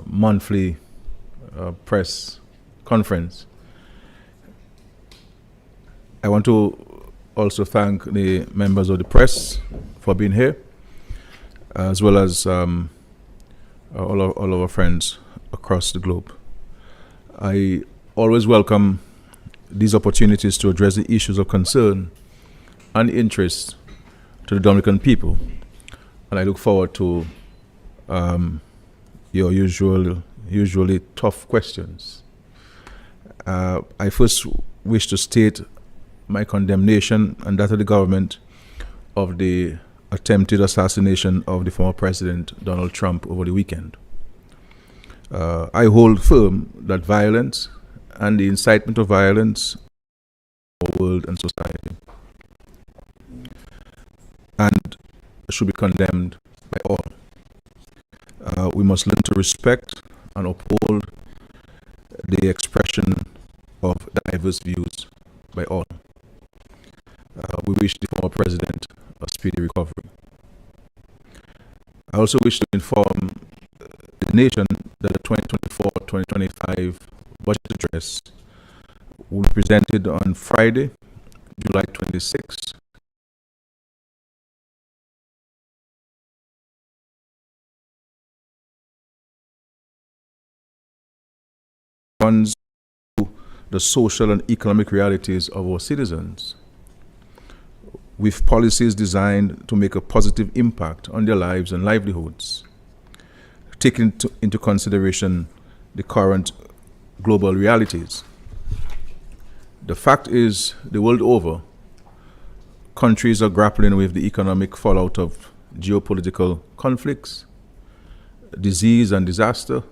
monthly press conference. I want to also thank the members of the press for being here, as well as all of our friends across the globe. I always welcome these opportunities to address the issues of concern and interest to the Dominican people, and I look forward to your usually tough questions. I first wish to state my condemnation and that of the government of the attempted assassination of the former President Donald Trump over the weekend. I hold firm that violence and the incitement of violence in our world and society and should be condemned by all. We must learn to respect and uphold the expression of diverse views by all. We wish the former president a speedy recovery. I also wish to inform the nation that the 2024-2025 budget address will be presented on Friday, July 26th. Runs to the social and economic realities of our citizens, with policies designed to make a positive impact on their lives and livelihoods, taking into consideration the current global realities. The fact is, the world over, countries are grappling with the economic fallout of geopolitical conflicts, disease and disaster,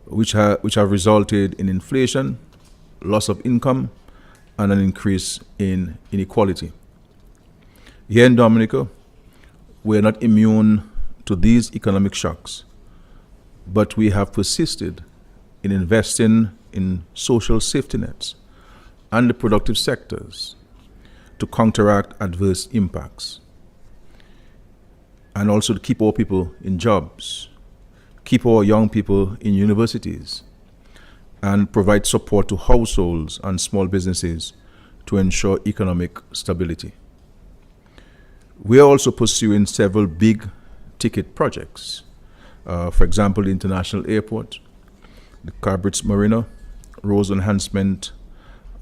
which have resulted in inflation, loss of income, and an increase in inequality. Here in Dominica, we are not immune to these economic shocks, but we have persisted in investing in social safety nets and the productive sectors to counteract adverse impacts, and also to keep our people in jobs, keep our young people in universities, and provide support to households and small businesses to ensure economic stability. We are also pursuing several big ticket projects. For example, the International Airport, the Carbridge Marina, roads enhancement,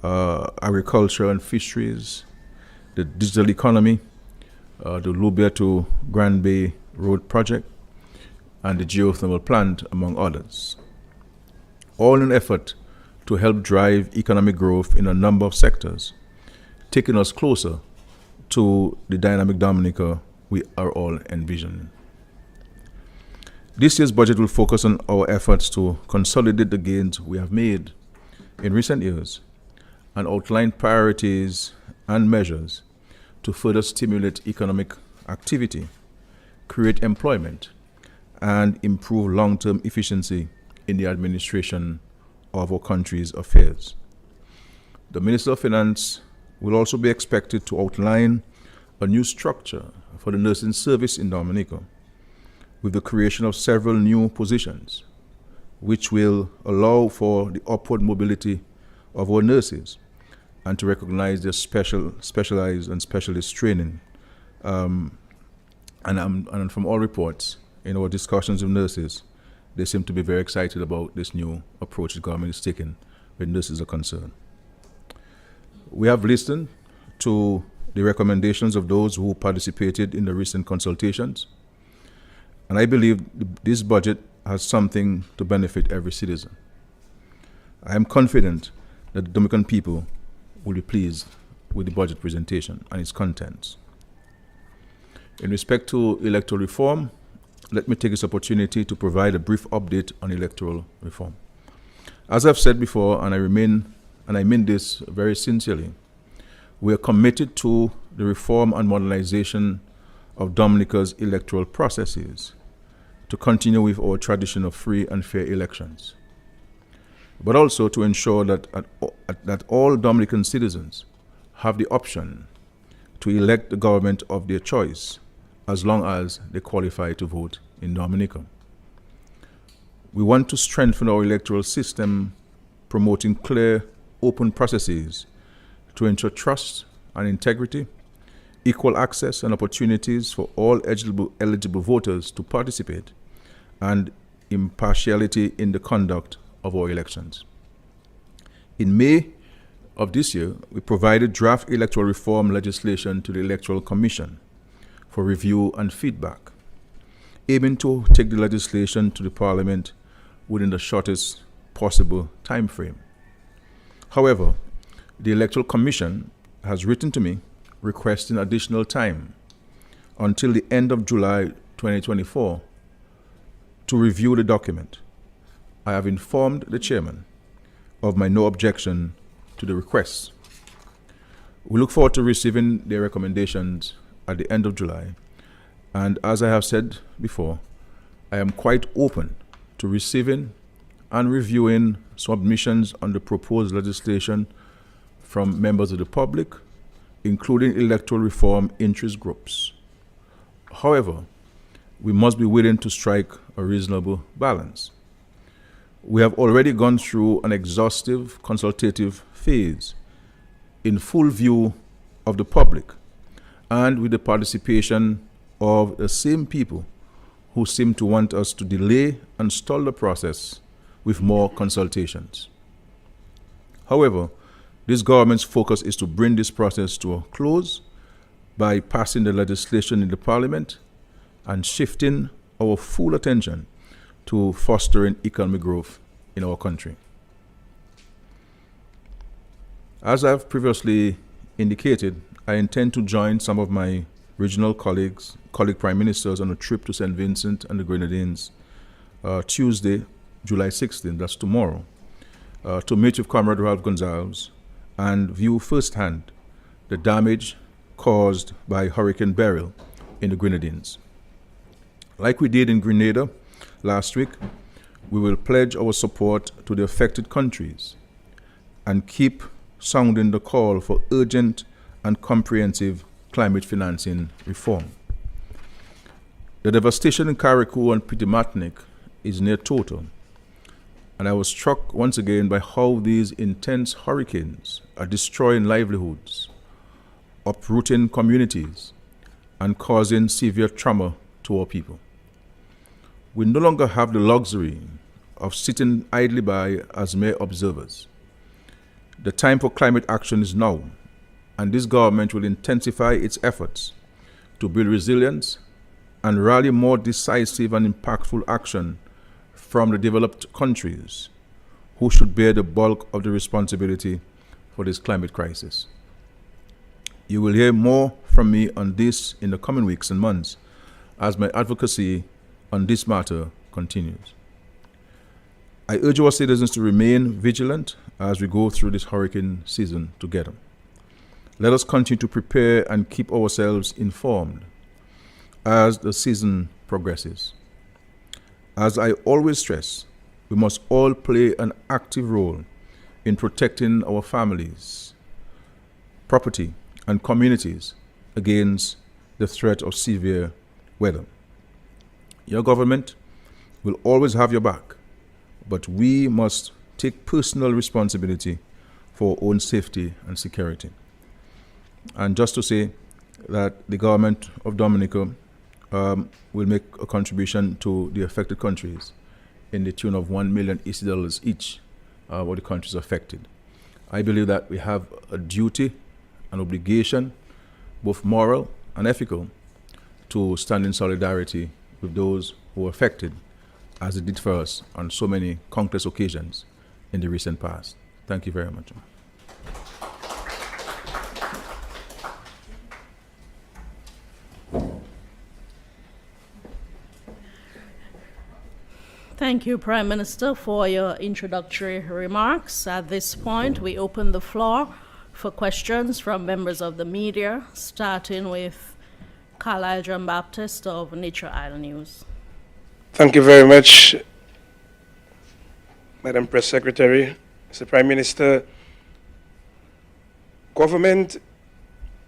agriculture and fisheries, the digital economy, the Lubia to Grand Bay Road project, and the geothermal plant, among others. All in an effort to help drive economic growth in a number of sectors, taking us closer to the dynamic Dominica we are all envisioning. This year's budget will focus on our efforts to consolidate the gains we have made in recent years and outline priorities and measures to further stimulate economic activity, create employment, and improve long-term efficiency in the administration of our country's affairs. The Minister of Finance will also be expected to outline a new structure for the nursing service in Dominica, with the creation of several new positions, which will allow for the upward mobility of our nurses and to recognize their specialized and specialist training. And from all reports in our discussions with nurses, they seem to be very excited about this new approach the government is taking when nurses are concerned. We have listened to the recommendations of those who participated in the recent consultations, and I believe this budget has something to benefit every citizen. I am confident that the Dominican people will be pleased with the budget presentation and its contents. In respect to electoral reform, let me take this opportunity to provide a brief update on electoral reform. As I've said before, and I mean this very sincerely, we are committed to the reform and modernization of Dominica's electoral processes to continue with our tradition of free and fair elections, but also to ensure that all Dominican citizens have the option to elect the government of their choice as long as they qualify to vote in Dominica. We want to strengthen our electoral system, promoting clear, open processes to ensure trust and integrity, equal access and opportunities for all eligible voters to participate, and impartiality in the conduct of our elections. In May of this year, we provided draft electoral reform legislation to the Electoral Commission for review and feedback, aiming to take the legislation to the Parliament within the shortest possible time frame. However, the Electoral Commission has written to me requesting additional time until the end of July 2024 to review the document. I have informed the chairman of my no objection to the request. We look forward to receiving their recommendations at the end of July, and as I have said before, I am quite open to receiving and reviewing submissions on the proposed legislation from members of the public, including electoral reform interest groups. However, we must be willing to strike a reasonable balance. We have already gone through an exhaustive consultative phase in full view of the public and with the participation of the same people who seem to want us to delay and stall the process with more consultations. However, this government's focus is to bring this process to a close by passing the legislation in the Parliament and shifting our full attention to fostering economic growth in our country. As I've previously indicated, I intend to join some of my regional colleague prime ministers on a trip to St. Vincent and the Grenadines Tuesday, July 16th, that's tomorrow, to meet with Comrade Ralph Gonzalez and view firsthand the damage caused by Hurricane Beryl in the Grenadines. Like we did in Grenada last week, we will pledge our support to the affected countries and keep sounding the call for urgent and comprehensive climate financing reform. The devastation in Carriacou and Pitimatnik is near total, and I was struck once again by how these intense hurricanes are destroying livelihoods, uprooting communities, and causing severe trauma to our people. We no longer have the luxury of sitting idly by as mere observers. The time for climate action is now, and this government will intensify its efforts to build resilience and rally more decisive and impactful action from the developed countries who should bear the bulk of the responsibility for this climate crisis. You will hear more from me on this in the coming weeks and months as my advocacy on this matter continues. I urge our citizens to remain vigilant as we go through this hurricane season together. Let us continue to prepare and keep ourselves informed as the season progresses. As I always stress, we must all play an active role in protecting our families, property, and communities against the threat of severe weather. Your government will always have your back, but we must take personal responsibility for our own safety and security. And just to say that the government of Dominica will make a contribution to the affected countries in the tune of $1 million each, for the countries affected. I believe that we have a duty, an obligation, both moral and ethical, to stand in solidarity with those who were affected, as it did for us on so many countless occasions in the recent past. Thank you very much. Thank you, Prime Minister, for your introductory remarks. At this point, we open the floor for questions from members of the media, starting with Carlisle John Baptist of Nature Isle News. Thank you very much, Madam Press Secretary. Mr. Prime Minister, government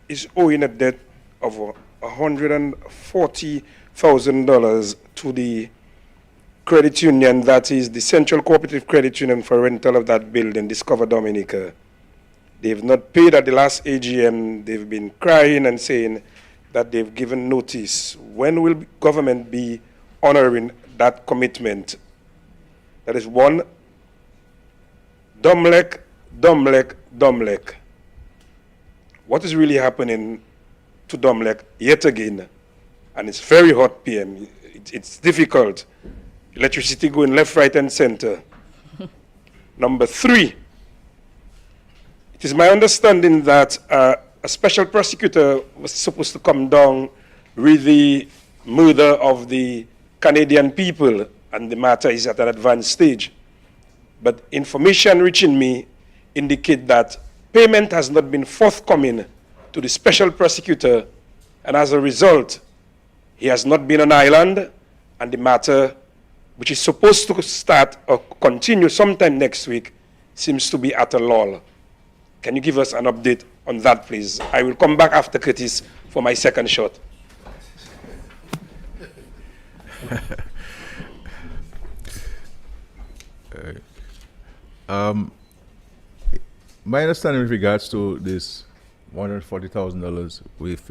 is owing a debt of $140,000 to the credit union, that is the Central Cooperative Credit Union for rental of that building, Discover Dominica. They've not paid at the last AGM. They've been crying and saying that they've given notice. When will government be honoring that commitment? That is one. Domlec. What is really happening to Domlec yet again? And it's very hot, PM. It's difficult. Electricity going left, right, and center. Number 3, it is my understanding that a special prosecutor was supposed to come down with the murder of the Canadian people, and the matter is at an advanced stage. But information reaching me indicate that payment has not been forthcoming to the special prosecutor, and as a result, he has not been on island, and the matter, which is supposed to start or continue sometime next week, seems to be at a lull. Can you give us an update on that, please? I will come back after Curtis for my second shot. My understanding with regards to this $140,000 with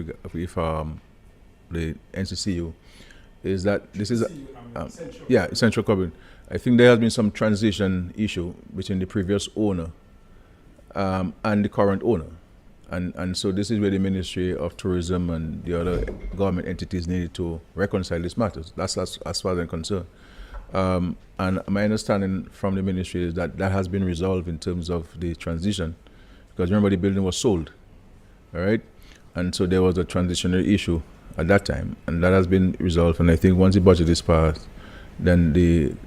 the NCCU is that this is Central Covenant. I think there has been some transition issue between the previous owner and the current owner, and so this is where the Ministry of Tourism and the other government entities needed to reconcile these matters. That's as far as I'm concerned. And my understanding from the ministry is that that has been resolved in terms of the transition, because remember the building was sold, all right? And so there was a transitionary issue at that time, and that has been resolved. And I think once the budget is passed, then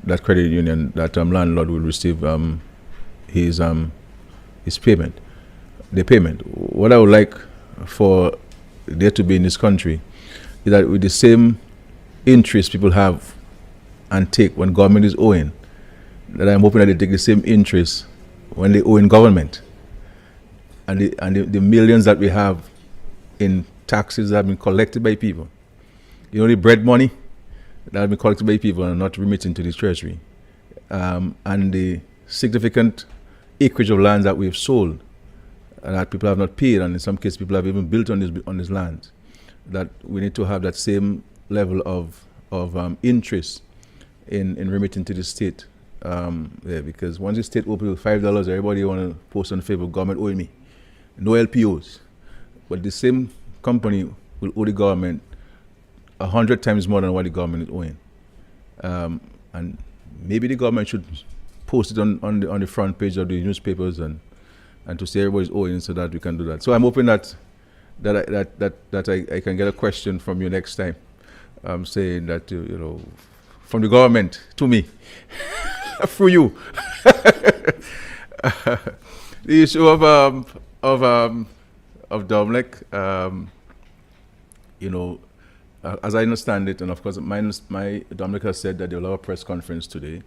that credit union, that landlord will receive his payment, the payment. What I would like for there to be in this country is that with the same interest people have and take when government is owing, that I'm hoping that they take the same interest when they owe in government. And the millions that we have in taxes that have been collected by people. You know, the bread money that have been collected by people and not remitting to the treasury. And the significant acreage of lands that we've sold that people have not paid, and in some cases people have even built on this land. That we need to have that same level of interest in remitting to the state, because once the state opens with $5, everybody want to post on Facebook, government owing me, no LPOs, but the same company will owe the government 100 times more than what the government is owing, and maybe the government should post it on the front page of the newspapers and to say everybody's owing, so that we can do that. So I'm hoping that I can get a question from you next time, saying that from the government to me, through you. The issue of Domlec, as I understand it, and of course, my Domlec has said that they'll have a press conference today.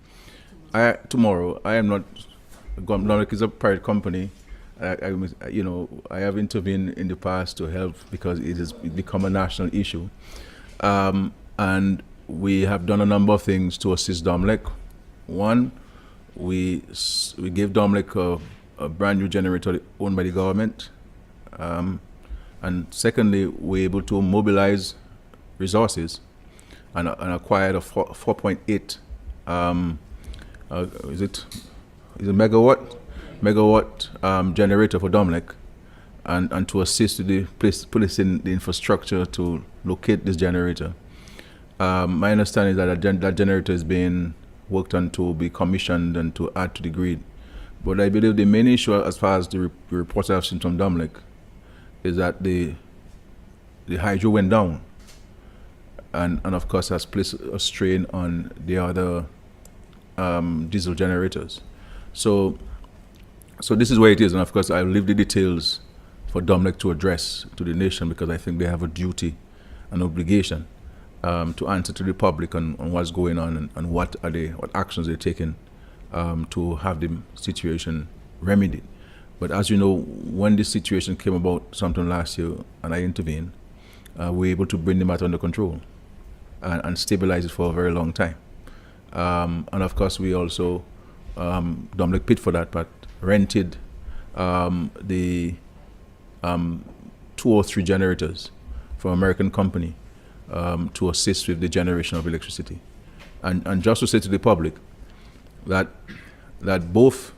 Tomorrow, I am not. Domlec is a private company. I have intervened in the past to help because it has become a national issue, and we have done a number of things to assist Domlec. One, we gave Domlec a brand new generator owned by the government. And secondly, we're able to mobilize resources and acquired a 4.8 is it megawatt generator for Domlec, and to assist the placing the infrastructure to locate this generator. My understanding is that generator is being worked on to be commissioned and to add to the grid. But I believe the main issue, as far as the reports I've seen from Domlec, is that the hydro went down, and of course has placed a strain on the other diesel generators. So this is where it is, and of course I'll leave the details for Domlec to address to the nation, because I think they have a duty, an obligation, to answer to the public on what's going on and what actions they're taking to have the situation remedied. But as you know, when this situation came about sometime last year and I intervened, we were able to bring the matter under control and stabilize it for a very long time. And of course, we also, Domlek paid for that, but rented the 2 or 3 generators from American company to assist with the generation of electricity. And just to say to the public that both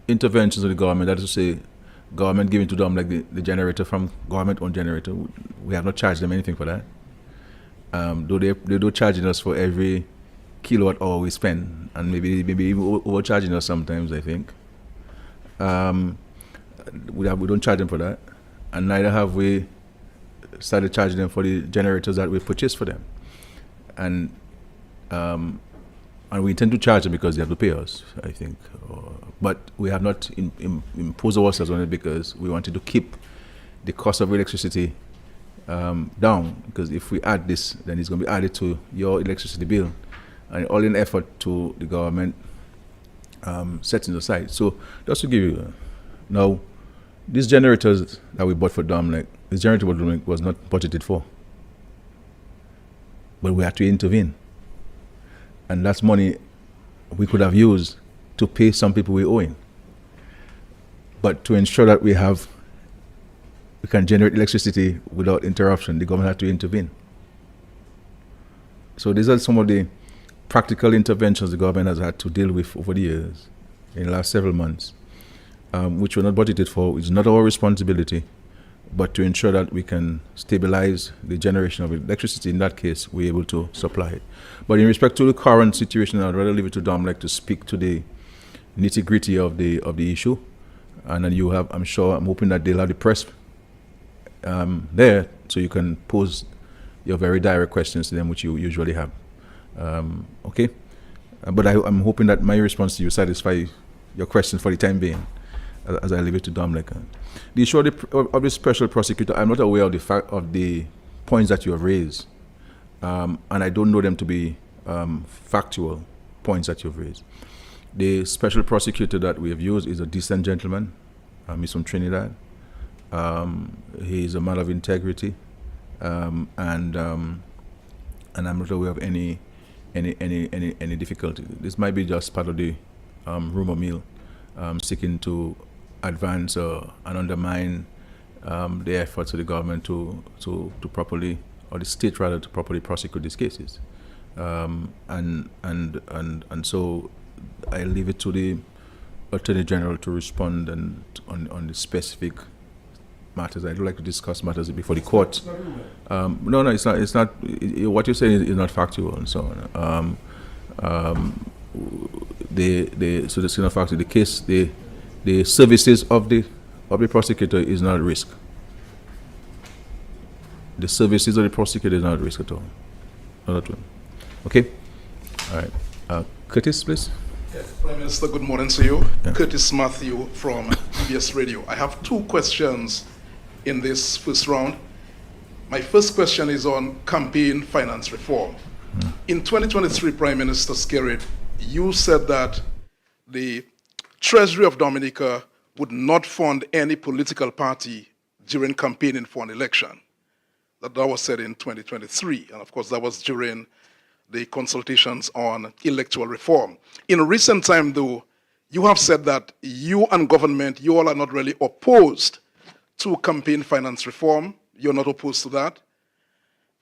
interventions of the government, that is to say, government giving to them like the generator from government-owned generator, we have not charged them anything for that. Though they do charging us for every kilowatt hour we spend, and maybe even overcharging us sometimes, I think. We don't charge them for that, and neither have we started charging them for the generators that we purchased for them. And we intend to charge them because they have to pay us, I think. But we have not imposed ourselves on it because we wanted to keep the cost of electricity down, because if we add this, then it's going to be added to your electricity bill, and all in effort to the government setting aside. So just to give you, now, these generators that we bought for Domlek, this generator was not budgeted for, but we had to intervene, and that's money we could have used to pay some people we're owing. But to ensure that we can generate electricity without interruption, the government had to intervene. So these are some of the practical interventions the government has had to deal with over the years, in the last several months, which were not budgeted for. It's not our responsibility, but to ensure that we can stabilize the generation of electricity. In that case, we're able to supply it. But in respect to the current situation, I'd rather leave it to Domlek to speak to the nitty-gritty of the issue. And then I'm hoping that they'll have the press there, so you can pose your very direct questions to them, which you usually have. Okay? But I'm hoping that my response to you satisfy your question for the time being, as I leave it to Domlek. The issue of the special prosecutor, I'm not aware of the points that you have raised, and I don't know them to be factual points that you've raised. The special prosecutor that we have used is a decent gentleman. He's from Trinidad. He's a man of integrity, and I'm not aware of any difficulty. This might be just part of the rumor mill, seeking to advance and undermine the efforts of the government to properly, or the state rather, to properly prosecute these cases. And so I leave it to the Attorney General to respond on the specific matters. I don't like to discuss matters before the court. No, it's not. It's not. What you're saying is not factual, and so on. So that's not factual. The case, the services of the prosecutor is not at risk. The services of the prosecutor is not at risk at all. Not at all. Okay. All right. Curtis, please. Yes, Prime Minister, good morning to you. Yeah. Curtis Matthew from PBS Radio. I have 2 questions in this first round. My first question is on campaign finance reform. In 2023, Prime Minister Skerrit, you said that the Treasury of Dominica would not fund any political party during campaigning for an election. That was said in 2023, and of course that was during the consultations on electoral reform. In recent time, though, you have said that you and government, you all are not really opposed to campaign finance reform. You're not opposed to that.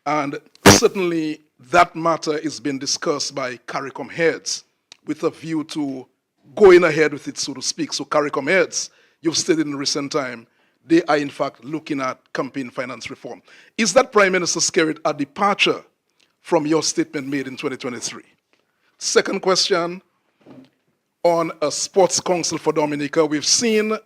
And certainly that matter is being discussed by CARICOM heads with a view to going ahead with it, so to speak. So CARICOM heads, you've stated in recent time, they are in fact looking at campaign finance reform. Is that, Prime Minister Skerrit, a departure from your statement made in 2023? Second question, on a sports council for Dominica, we've seen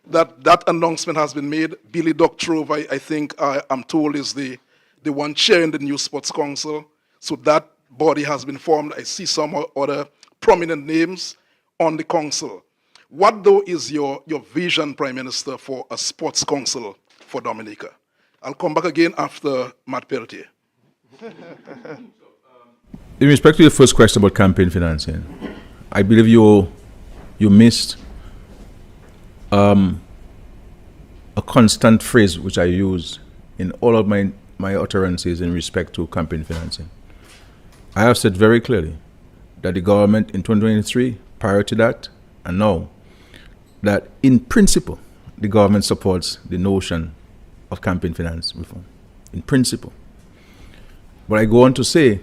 that announcement has been made. Billy Doctrove, I think I'm told, is the one chairing the new sports council. So that body has been formed. I see some other prominent names on the council. What, though, is your vision, Prime Minister, for a sports council for Dominica? I'll come back again after Matt Peltier. In respect to your first question about campaign financing, I believe you missed a constant phrase which I use in all of my utterances in respect to campaign financing. I have said very clearly that the government in 2023, prior to that, and now, that in principle, the government supports the notion of campaign finance reform. In principle. But I go on to say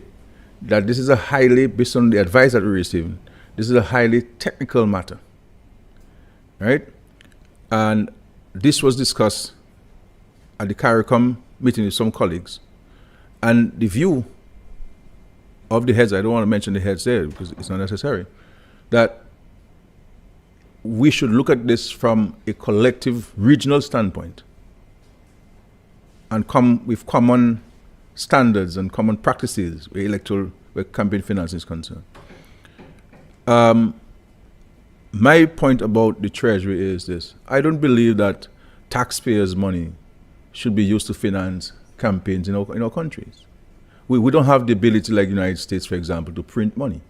that this is a highly, based on the advice that we're receiving, this is a highly technical matter, right? And this was discussed at the CARICOM meeting with some colleagues. And the view of the heads, I don't want to mention the heads there because it's not necessary, that we should look at this from a collective regional standpoint and come with common standards and common practices where campaign finance is concerned. My point about the Treasury is this. I don't believe that taxpayers' money should be used to finance campaigns in our countries. We don't have the ability, like the United States, for example, to print money.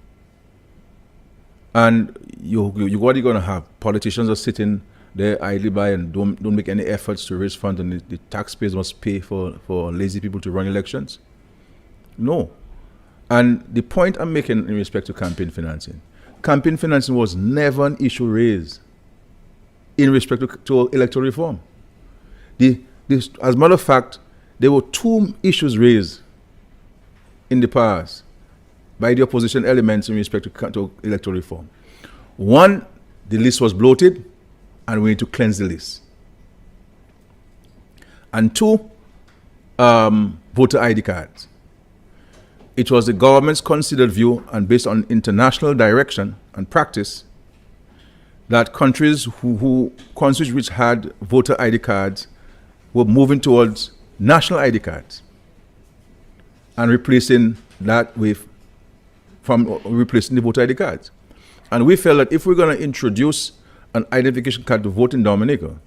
And what are you going to have? Politicians are sitting there idly by and don't make any efforts to raise funds, and the taxpayers must pay for lazy people to run elections? No. And the point I'm making in respect to campaign financing was never an issue raised in respect to electoral reform. As a matter of fact, there were two issues raised in the past by the opposition elements in respect to electoral reform. One, the list was bloated, and we need to cleanse the list. And two, voter ID cards. It was the government's considered view, and based on international direction and practice, that countries which had voter ID cards were moving towards national ID cards and replacing that replacing the voter ID cards. And we felt that if we're going to introduce an identification card to vote in Dominica,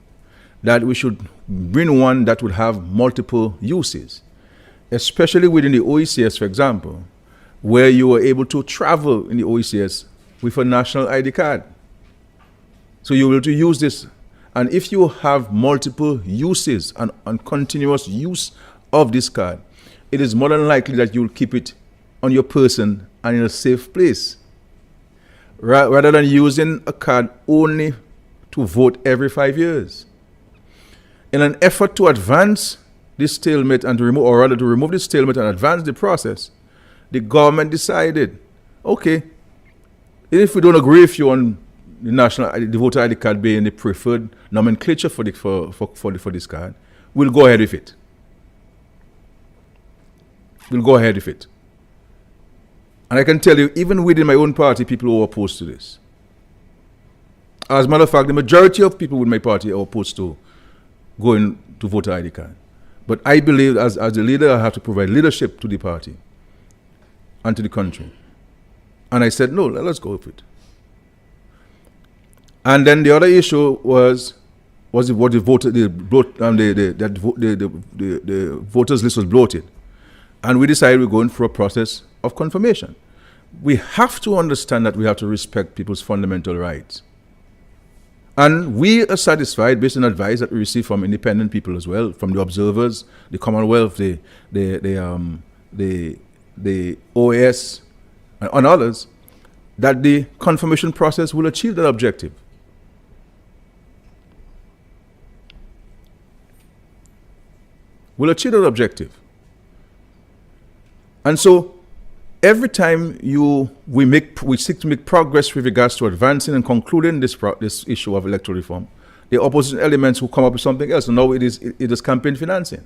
that we should bring one that would have multiple uses, especially within the OECS, for example, where you were able to travel in the OECS with a national ID card. So you will to use this. And if you have multiple uses and continuous use of this card, it is more than likely that you will keep it on your person and in a safe place, rather than using a card only to vote every 5 years. In an effort to advance this stalemate and to remove this stalemate and advance the process, the government decided, okay, if we don't agree with you on the voter ID card being the preferred nomenclature for this card, we'll go ahead with it. And I can tell you, even within my own party, people who are opposed to this. As a matter of fact, the majority of people with my party are opposed to going to voter ID card. But I believe as the leader, I have to provide leadership to the party and to the country. And I said, no, let's go with it. And then the other issue was the voters list was bloated. And we decided we're going through a process of confirmation. We have to understand that we have to respect people's fundamental rights. And we are satisfied, based on advice that we receive from independent people as well, from the observers, the Commonwealth, the OAS, and others, that the confirmation process will achieve that objective. And so, every time we seek to make progress with regards to advancing and concluding this issue of electoral reform, the opposition elements will come up with something else. And now it is campaign financing.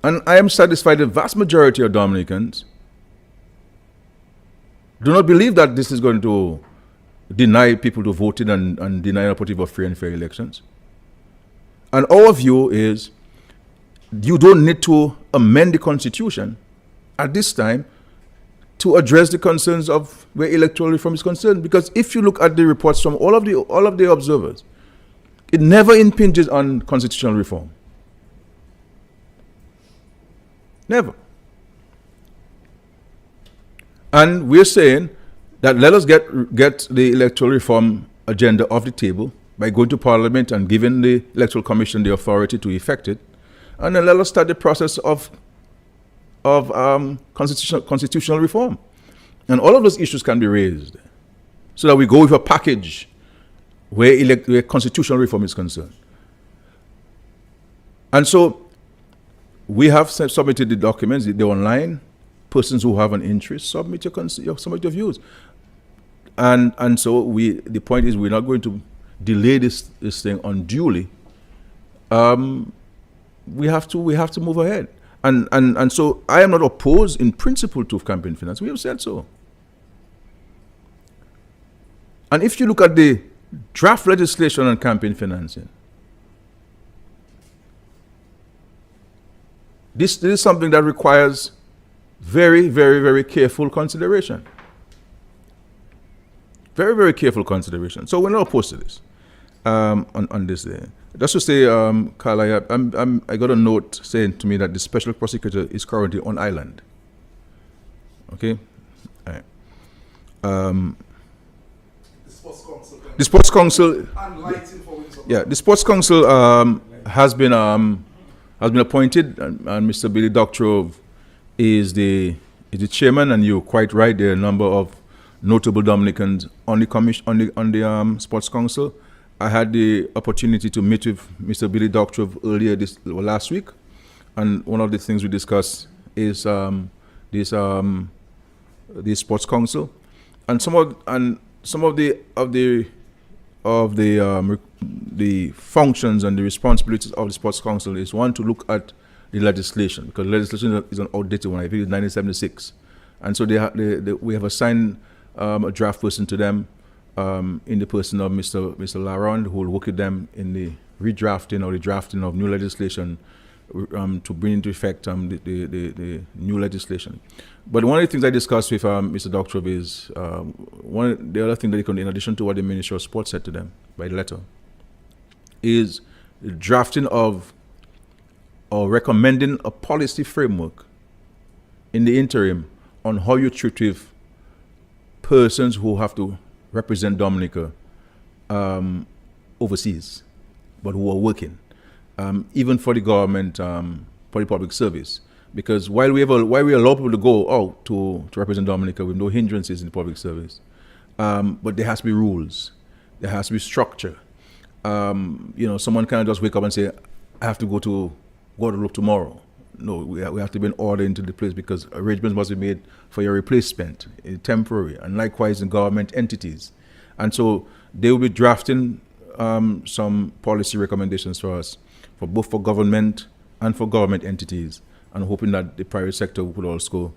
And I am satisfied the vast majority of Dominicans do not believe that this is going to deny people to vote in and deny an opportunity for free and fair elections. And our view is, you don't need to amend the Constitution at this time to address the concerns of where electoral reform is concerned. Because if you look at the reports from all of the observers, it never impinges on constitutional reform. Never. And we're saying that let us get the electoral reform agenda off the table by going to Parliament and giving the Electoral Commission the authority to effect it. And then let us start the process of of constitutional reform. And all of those issues can be raised so that we go with a package where constitutional reform is concerned. And so we have submitted the documents, they're online. Persons who have an interest, submit your views. And so the point is, we're not going to delay this thing unduly. We have to move ahead. And so I am not opposed in principle to campaign finance. We have said so. And if you look at the draft legislation on campaign financing, this is something that requires very, very, very careful consideration. Very, very careful consideration. So we're not opposed to this on this day. Just to say, Carl, I got a note saying to me that the special prosecutor is currently on island. Okay? All right. The Sports Council. Yeah, the Sports Council has been appointed, and Mr. Billy Doctrove is the chairman, and you're quite right. There are a number of notable Dominicans on the commission on the Sports Council. I had the opportunity to meet with Mr. Billy Doctrove earlier last week, and one of the things we discussed is this Sports Council, and some of the functions and the responsibilities of the Sports Council is, one, to look at the legislation, because legislation is an outdated one. I think it's 1976, and so we have assigned a draft person to them in the person of Mr. Laron, who will work with them in the redrafting or the drafting of new legislation to bring into effect the new legislation. But one of the things I discussed with Mr. Doctrove is the other thing that in addition to what the Minister of Sports said to them by letter, is the drafting of or recommending a policy framework in the interim on how you treat with persons who have to represent Dominica overseas, but who are working, even for the government, for the public service. Because while we allow people to go out to represent Dominica with no hindrances in the public service, but there has to be rules, there has to be structure. Someone can't just wake up and say, I have to go to Guadeloupe tomorrow. No, we have to be in order into the place, because arrangements must be made for your replacement, temporary, and likewise in government entities. And so they will be drafting some policy recommendations for us, for both for government and for government entities, and hoping that the private sector would also,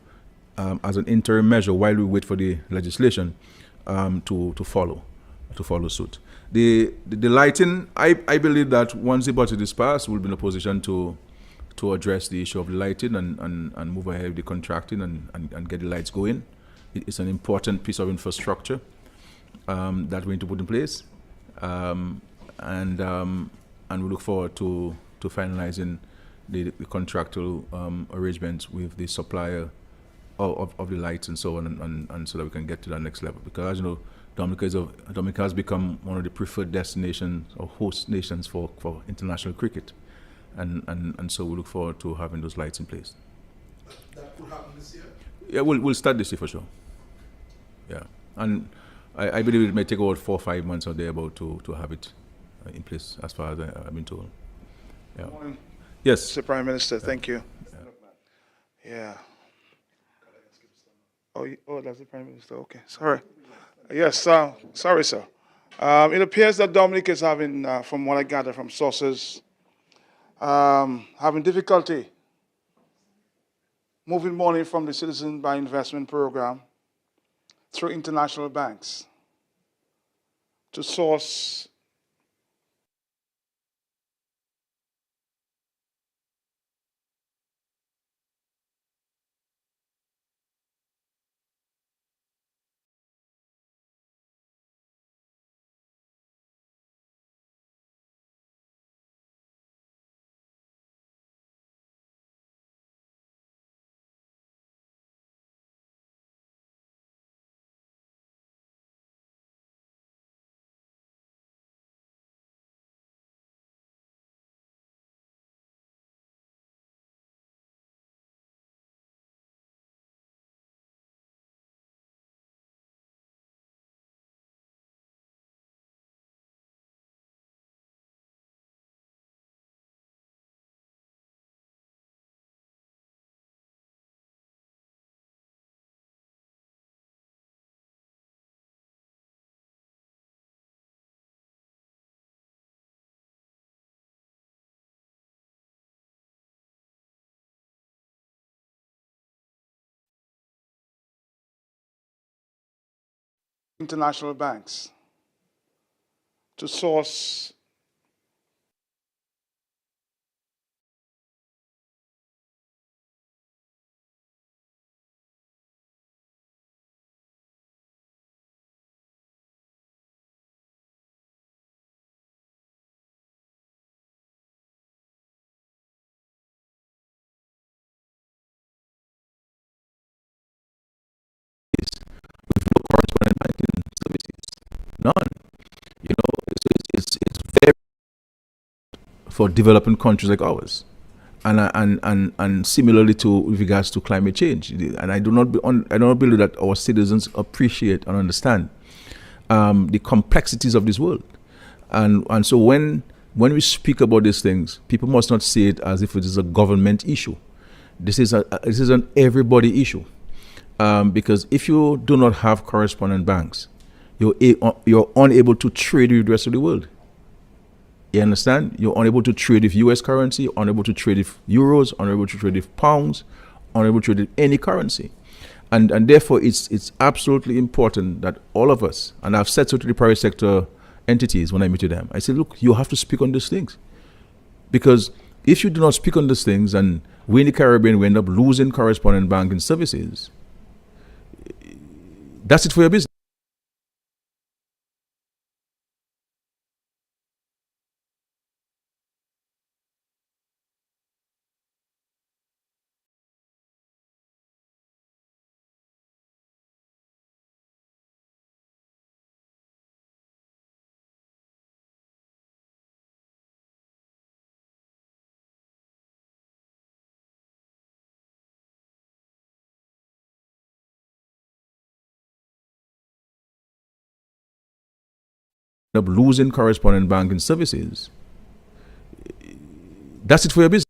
as an interim measure while we wait for the legislation, to follow suit. The lighting, I believe that once the budget is passed, we'll be in a position to address the issue of the lighting and move ahead with the contracting and get the lights going. It's an important piece of infrastructure that we need to put in place, and we look forward to finalizing the contractual arrangements with the supplier of the lights and so on, and so that we can get to that next level. Because, as you know, Dominica has become one of the preferred destinations or host nations for international cricket. And so we look forward to having those lights in place. That could happen this year? Yeah, we'll start this year for sure. Yeah, and I believe it may take about 4 or 5 months or thereabout to have it in place, as far as I've been told. Yeah. Good morning, Yes. Mr. Prime Minister. Thank you. Yeah. Oh, that's the Prime Minister. Okay, sorry. Yes, sorry, sir. It appears that Dominic is having, from what I gather from sources, having difficulty moving money from the Citizen by Investment Program through international banks to source international banks to source correspondent banking services. None. You know, it's very for developing countries like ours. And similarly to with regards to climate change, and I do not believe that our citizens appreciate and understand the complexities of this world, and so when we speak about these things, people must not see it as if it is a government issue. This is an everybody issue, because if you do not have correspondent banks, you're unable to trade with the rest of the world. You understand? You're unable to trade with US currency, unable to trade with euros, unable to trade with pounds, unable to trade with any currency. And therefore, it's absolutely important that all of us, and I've said so to the private sector entities when I meet with them, I say, look, you have to speak on these things. Because if you do not speak on these things, and we in the Caribbean, we end up losing correspondent banking services, that's it for your business. Up losing correspondent banking services, that's it for your business.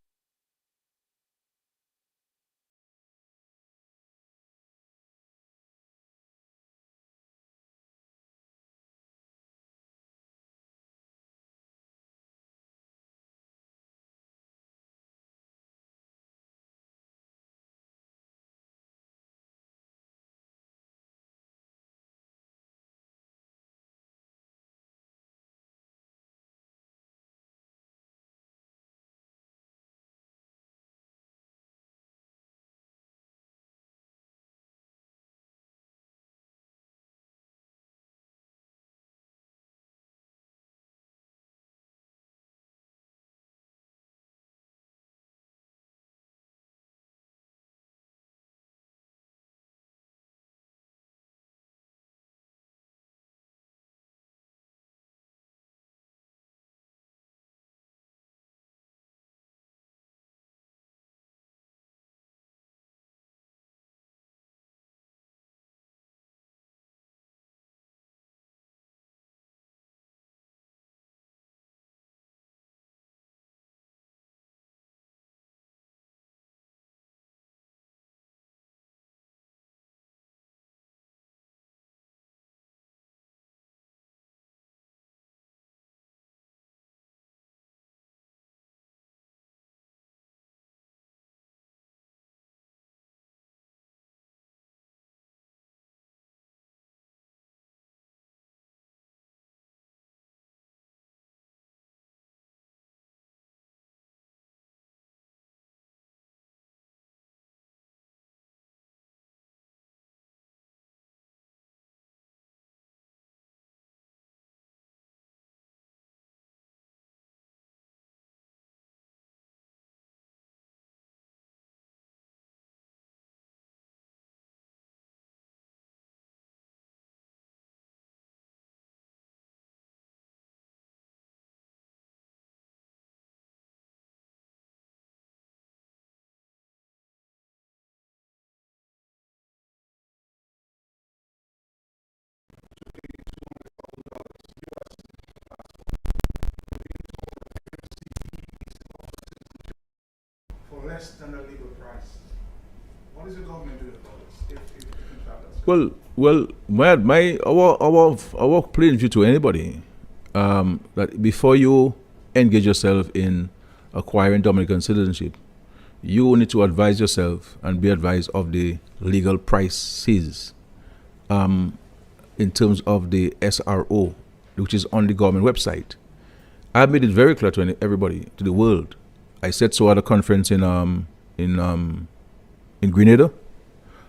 for less than the legal price. What is the government doing about this? If in fact that's Our plain view to anybody, that before you engage yourself in acquiring Dominican citizenship, you need to advise yourself and be advised of the legal prices. in terms of the SRO, which is on the government website. I made it very clear to everybody, to the world. I said so at a conference in Grenada.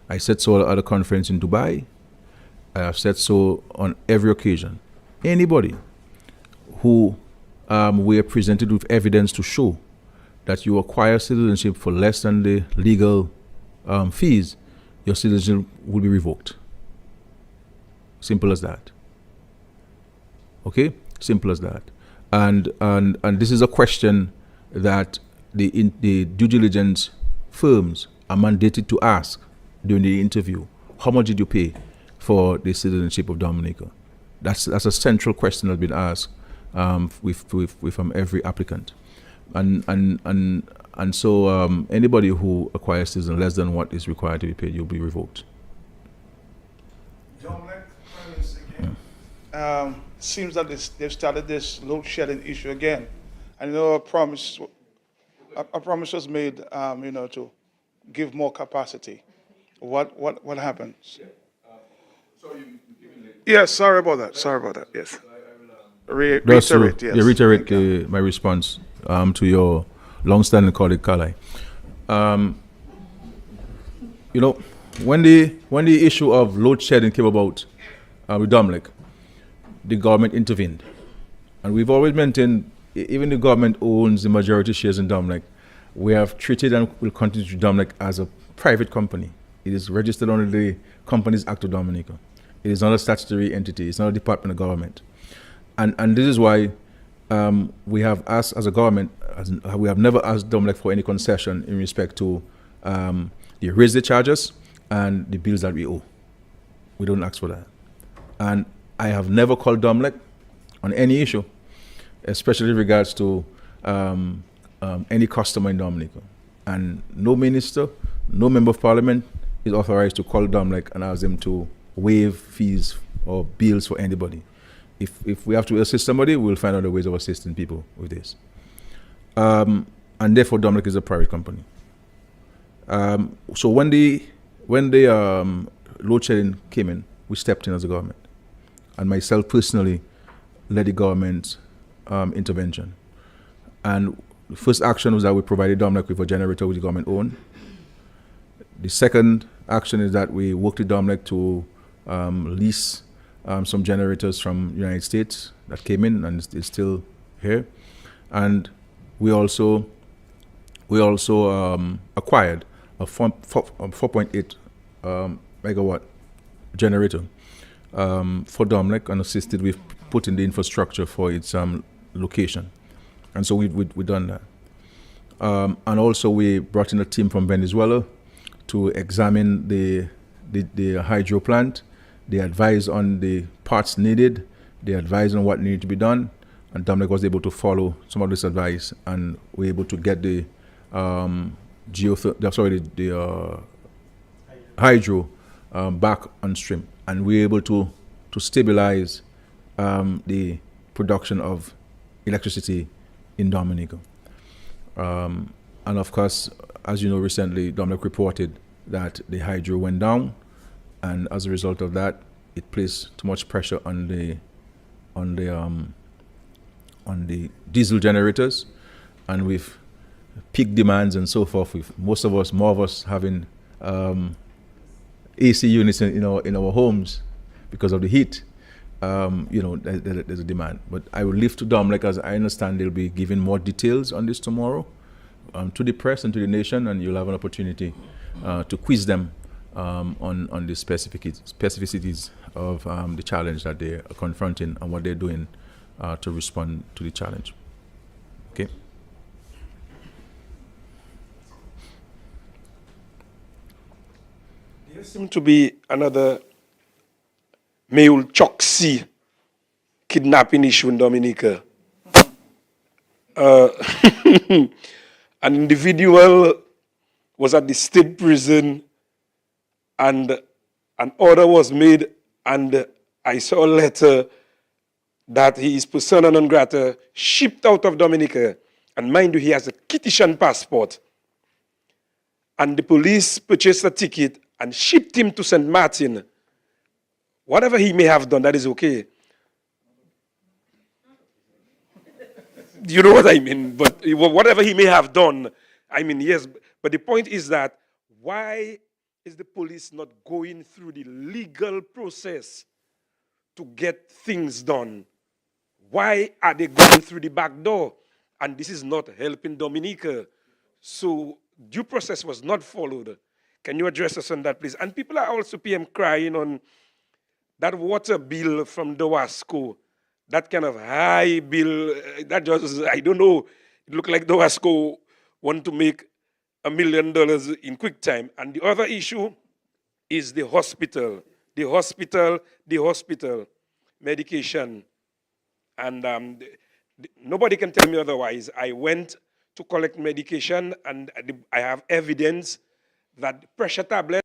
I said so at a conference in Dubai. I have said so on every occasion. Anybody who we are presented with evidence to show that you acquire citizenship for less than the legal fees, your citizenship will be revoked. Simple as that. Okay? Simple as that. And this is a question that the due diligence firms are mandated to ask during the interview. How much did you pay for the citizenship of Dominica? That's a central question that's been asked with every applicant. And so anybody who acquires citizenship less than what is required to be paid, you'll be revoked. Seems that they've started this load shedding issue again. I know a promise was made, to give more capacity. What happens? Yes, sorry about that. Yes. Reiterate. Yes. Reiterate my response to your long-standing colleague, Kalai. When the issue of load shedding came about with Domlek, the government intervened. And we've always maintained, even the government owns the majority shares in Domlek, we have treated and will continue to treat Domlek as a private company. It is registered under the Companies Act of Dominica. It is not a statutory entity. It's not a department of government. And this is why we have asked as a government, we have never asked Domlek for any concession in respect to the raise the charges and the bills that we owe. We don't ask for that. And I have never called Domlek on any issue, especially in regards to any customer in Dominica. And no minister, no member of parliament is authorized to call Domlek and ask them to waive fees or bills for anybody. If we have to assist somebody, we'll find other ways of assisting people with this. And therefore, Domlek is a private company. So when the load shedding came in, we stepped in as a government. And myself personally led the government intervention. And the first action was that we provided Domlek with a generator which the government owned. The second action is that we worked with Domlek to lease some generators from the United States that came in and is still here. And we also acquired a 4.8 megawatt generator for Domlek and assisted with putting the infrastructure for its location. And so we've done that. And also we brought in a team from Venezuela to examine the hydro plant. They advised on the parts needed. They advised on what needed to be done. And Domlek was able to follow some of this advice and we're able to get the hydro back on stream. And we're able to stabilize the production of electricity in Dominica. And of course, as you know, recently Domlek reported that the hydro went down, and as a result of that, it placed too much pressure on the diesel generators, and with peak demands and so forth, with more of us having AC units in our homes because of the heat. There's a demand. But I will leave to Domlek, as I understand they'll be giving more details on this tomorrow to the press and to the nation, and you'll have an opportunity to quiz them on the specificities of the challenge that they are confronting and what they're doing to respond to the challenge. Okay. There seems to be another Meul Choksi kidnapping issue in Dominica. An individual was at the state prison and an order was made, and I saw a letter that he is persona non grata, shipped out of Dominica. And mind you, he has a Kitishan passport. And the police purchased a ticket and shipped him to St. Martin Whatever he may have done, that is okay. You know what I mean? But whatever he may have done, I mean, yes. But the point is that why is the police not going through the legal process to get things done? Why are they going through the back door? And this is not helping Dominica. So due process was not followed. Can you address us on that, please? And people are also PM crying on that water bill from Dowasco, that kind of high bill, that just, I don't know, it looked like Dowasco want to make $1 million in quick time. And the other issue is the hospital, medication. And nobody can tell me otherwise. I went to collect medication and I have evidence that pressure tablets.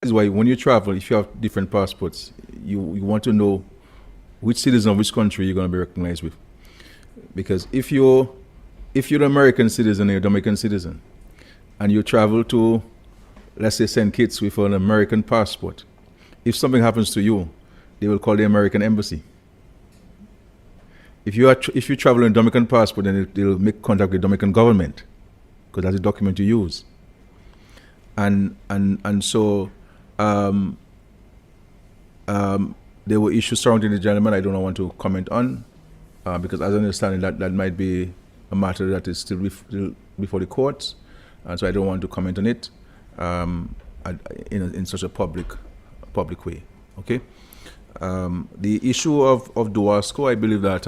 This is why when you travel, if you have different passports, you want to know which citizen of which country you're going to be recognized with. Because if you're an American citizen, you're a Dominican citizen, and you travel to, let's say, St. Kitts with an American passport, if something happens to you, they will call the American embassy. If you travel in a Dominican passport, then they'll make contact with the Dominican government, because that's the document you use. And so there were issues surrounding the gentleman I don't want to comment on, because as I understand it, that might be a matter that is still before the courts, and so I don't want to comment on it in such a public way. Okay. The issue of Dowasco, I believe that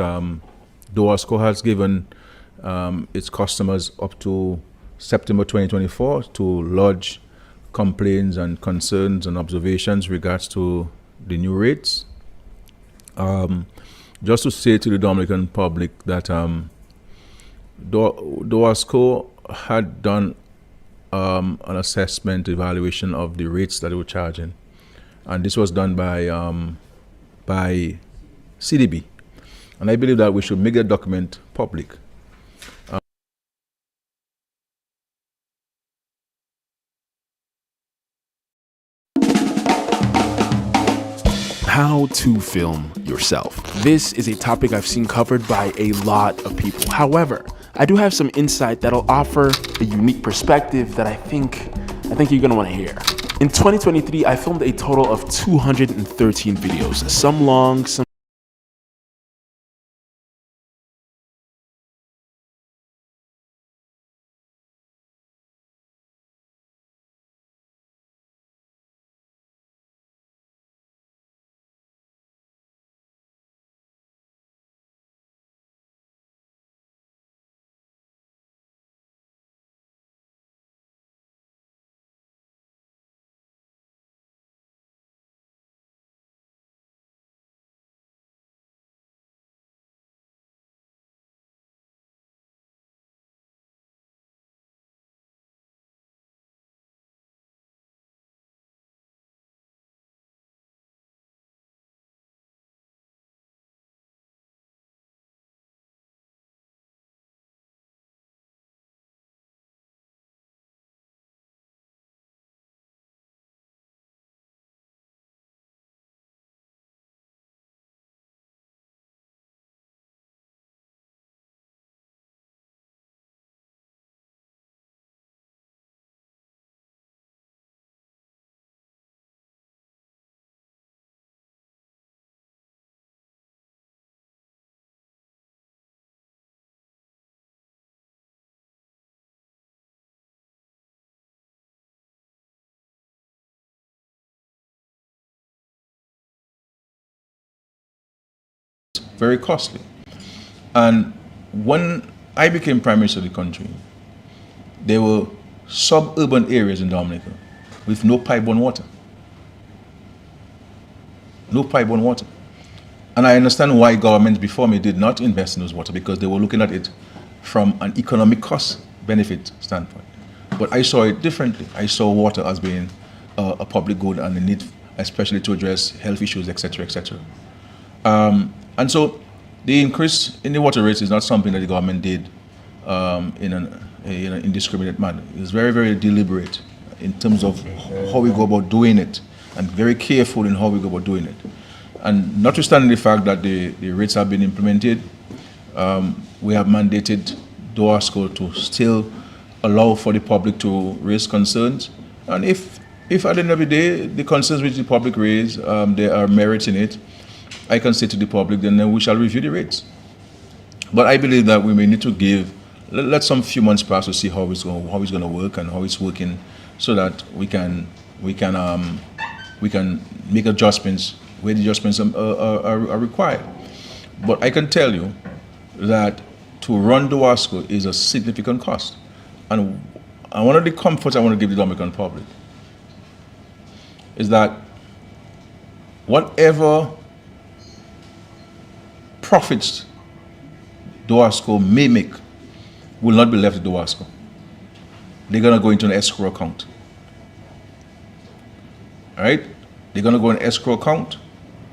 Dowasco has given its customers up to September 2024 to lodge complaints and concerns and observations regards to the new rates. Just to say to the Dominican public that Dowasco had done an assessment evaluation of the rates that they were charging, and this was done by CDB, and I believe that we should make that document public. How to film yourself. This is a topic I've seen covered by a lot of people. However, I do have some insight that'll offer a unique perspective that I think you're gonna wanna hear. In 2023, I filmed a total of 213 videos, some long, some very costly. And when I became Prime Minister of the country, there were suburban areas in Dominica with no pipe-borne water. No pipe-borne water. And I understand why governments before me did not invest in those water, because they were looking at it from an economic cost benefit standpoint. But I saw it differently. I saw water as being a public good and a need, especially to address health issues, etc., etc. And so the increase in the water rates is not something that the government did in an indiscriminate manner. It was very, very deliberate in terms of how we go about doing it, and very careful in how we go about doing it. And notwithstanding the fact that the rates have been implemented, we have mandated DOASCO to still allow for the public to raise concerns. And if at the end of the day, the concerns which the public raise, there are merits in it, I can say to the public, then we shall review the rates. But I believe that we may need to let some few months pass to see how it's going to work and how it's working, so that we can make adjustments where the adjustments are required. But I can tell you that to run DOASCO is a significant cost. And one of the comforts I want to give the Dominican public is that whatever profits DOASCO may make will not be left to DOASCO. They're going to go into an escrow account. All right? They're going to go in an escrow account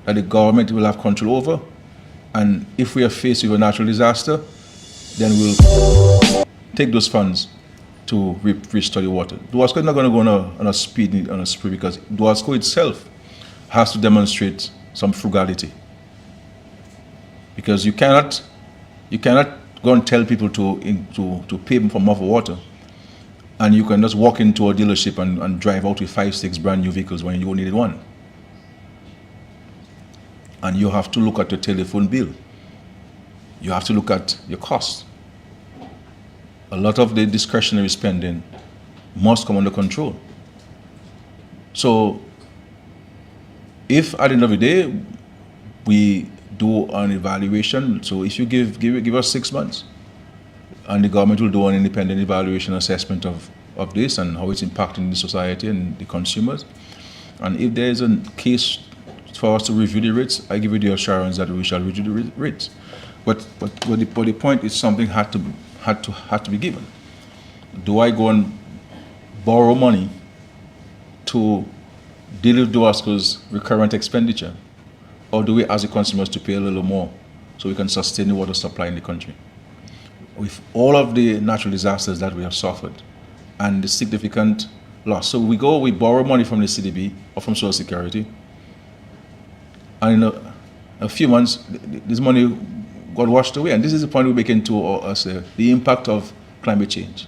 that the government will have control over. And if we are faced with a natural disaster, then we'll take those funds to restore the water. DOASCO is not going to go on a spree, because DOASCO itself has to demonstrate some frugality. Because you cannot go and tell people to pay for more for water, and you can just walk into a dealership and drive out with 5, 6 brand new vehicles when you only needed one. And you have to look at your telephone bill. You have to look at your costs. A lot of the discretionary spending must come under control. So if at the end of the day we do an evaluation, so if you give us 6 months, and the government will do an independent evaluation assessment of this and how it's impacting the society and the consumers, and if there is a case for us to review the rates, I give you the assurance that we shall review the rates. But the point is, something had to be given. Do I go and borrow money to deal with DOASCO's recurrent expenditure, or do we ask the consumers to pay a little more so we can sustain the water supply in the country? With all of the natural disasters that we have suffered and the significant loss. So we borrow money from the CDB or from Social Security, and in a few months, this money got washed away. And this is the point we're making to us, the impact of climate change.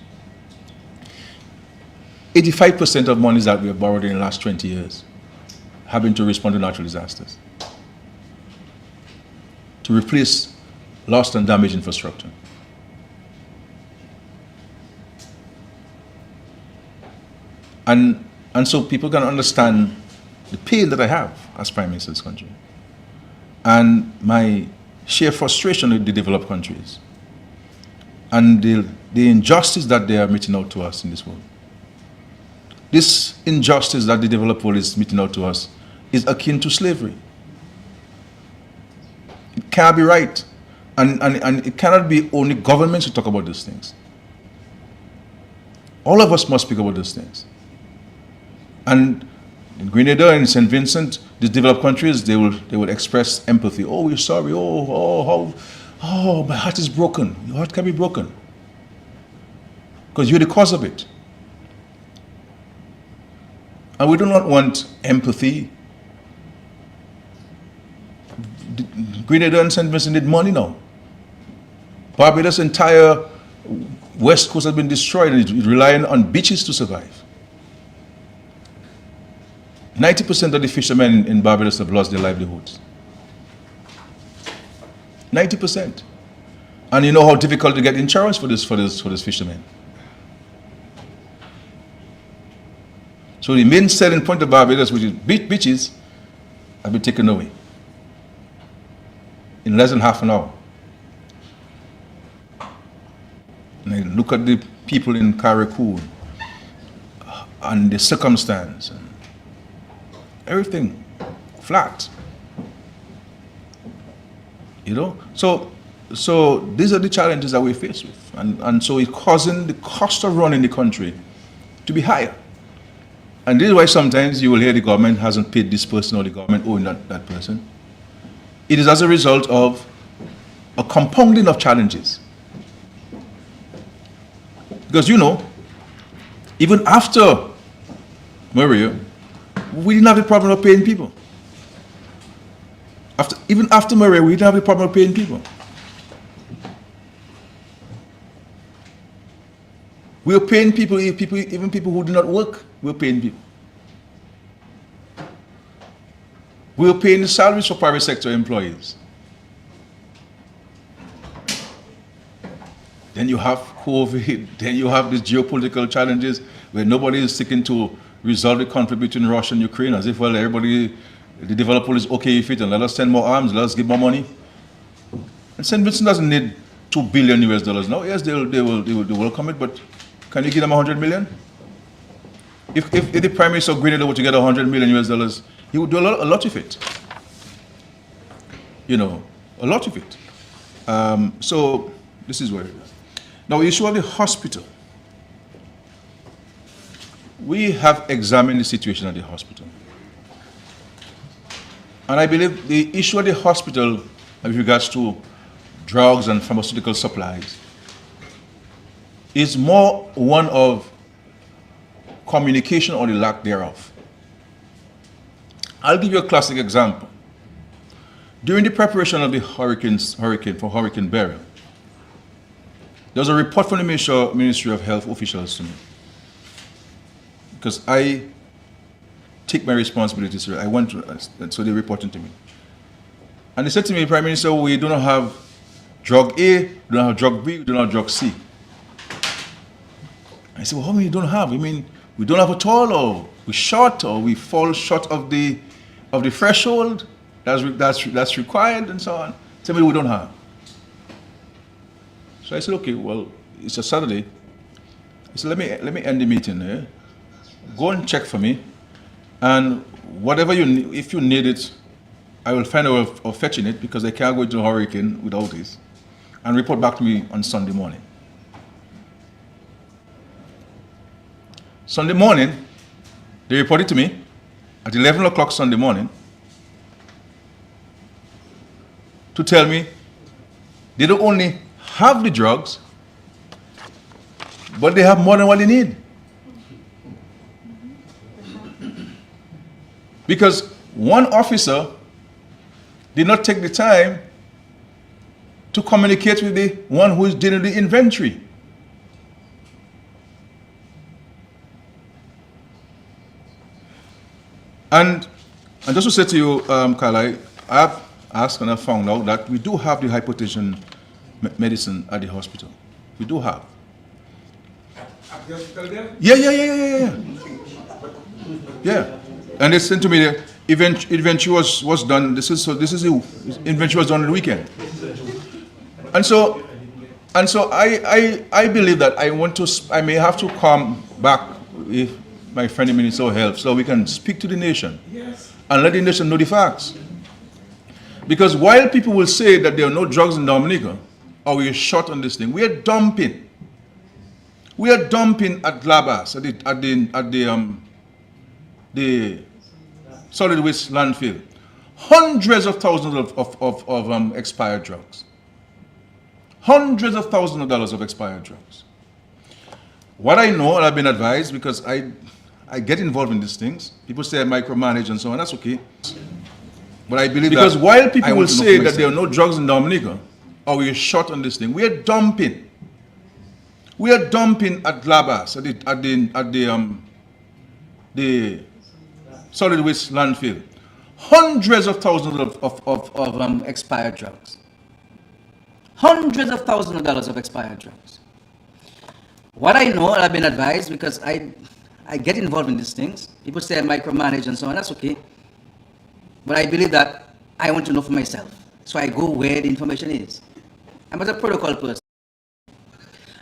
85% of monies that we have borrowed in the last 20 years have been to respond to natural disasters, to replace lost and damaged infrastructure. And so people can understand the pain that I have as Prime Minister of this country, and my sheer frustration with the developed countries, and the injustice that they are meting out to us in this world. This injustice that the developed world is meting out to us is akin to slavery. It cannot be right. And it cannot be only governments who talk about these things. All of us must speak about these things. And in Grenada and St. Vincent, these developed countries, they will express empathy. Oh, we're sorry. Oh, my heart is broken. Your heart can be broken because you're the cause of it. And we do not want empathy. Grenada and St. Vincent need money now. Barbados' entire west coast has been destroyed, and it's relying on beaches to survive. 90% of the fishermen in Barbados have lost their livelihoods. 90%. And you know how difficult to get insurance for this fishermen. So the main selling point of Barbados, which is beaches, have been taken away. in less than half an hour. And I look at the people in Carriacou and the circumstance and everything flat. You know? So these are the challenges that we face with. And so it's causing the cost of running the country to be higher. And this is why sometimes you will hear the government hasn't paid this person or the government owing that person. It is as a result of a compounding of challenges. Because, you know, even after Maria, we didn't have the problem of paying people. Even after Maria, we didn't have the problem of paying people. We were paying people, even people who do not work, we were paying people. We were paying the salaries for private sector employees. Then you have COVID, then you have these geopolitical challenges where nobody is seeking to resolve the conflict between Russia and Ukraine as if, well, everybody, the developer is okay with it and let us send more arms, let us give more money. And St. Vincent doesn't need $2 billion now. Yes, they will welcome it, but can you give them 100 million? If the Prime Minister of Grenada were to get $100 million, he would do a lot of it. You know, a lot of it. So this is where it is. Now, issue of the hospital. We have examined the situation at the hospital. And I believe the issue of the hospital with regards to drugs and pharmaceutical supplies is more one of communication or the lack thereof. I'll give you a classic example. During the preparation of the Hurricane Beryl, there was a report from the Ministry of Health officials to me. Because I take my responsibilities, so I went to, so they reported to me. And they said to me, Prime Minister, we do not have drug A, we don't have drug B, we don't have drug C. I said, well, how many you don't have? You mean we don't have at all, or we short, or we fall short of the threshold that's required, and so on? Tell me we don't have. So I said, okay, well, it's a Saturday. I said, let me end the meeting there. Go and check for me, and whatever you need, if you need it, I will find a way of fetching it because I can't go into a hurricane without this, and report back to me on Sunday morning. Sunday morning, they reported to me at 11 o'clock Sunday morning to tell me they don't only have the drugs, but they have more than what they need. Because one officer did not take the time to communicate with the one who is dealing with the inventory. And just to say to you, Carla, I have asked and I found out that we do have the hypertension medicine at the hospital. We do have. At the hospital there? Yeah. And they sent to me the inventory was done. This is the inventory was done on the weekend. And so I believe that I may have to come back if my friend the Minister of Health, so we can speak to the nation and let the nation know the facts. Because while people will say that there are no drugs in Dominica, or we are short on this thing, we are dumping. We are dumping at Labas, at the solid waste landfill, hundreds of thousands of expired drugs. Hundreds of thousands of dollars of expired drugs. What I know, and I've been advised, because I get involved in these things, people say I micromanage and so on, that's okay. But I believe because that while people will say that there are no drugs in Dominica, or we are short on this thing, we are dumping. We are dumping at Labas, at the solid waste landfill, hundreds of thousands of expired drugs. Hundreds of thousands of dollars of expired drugs. What I know, and I've been advised, because I get involved in these things, people say I micromanage and so on, that's okay. But I believe that I want to know for myself. So I go where the information is. I'm a protocol person.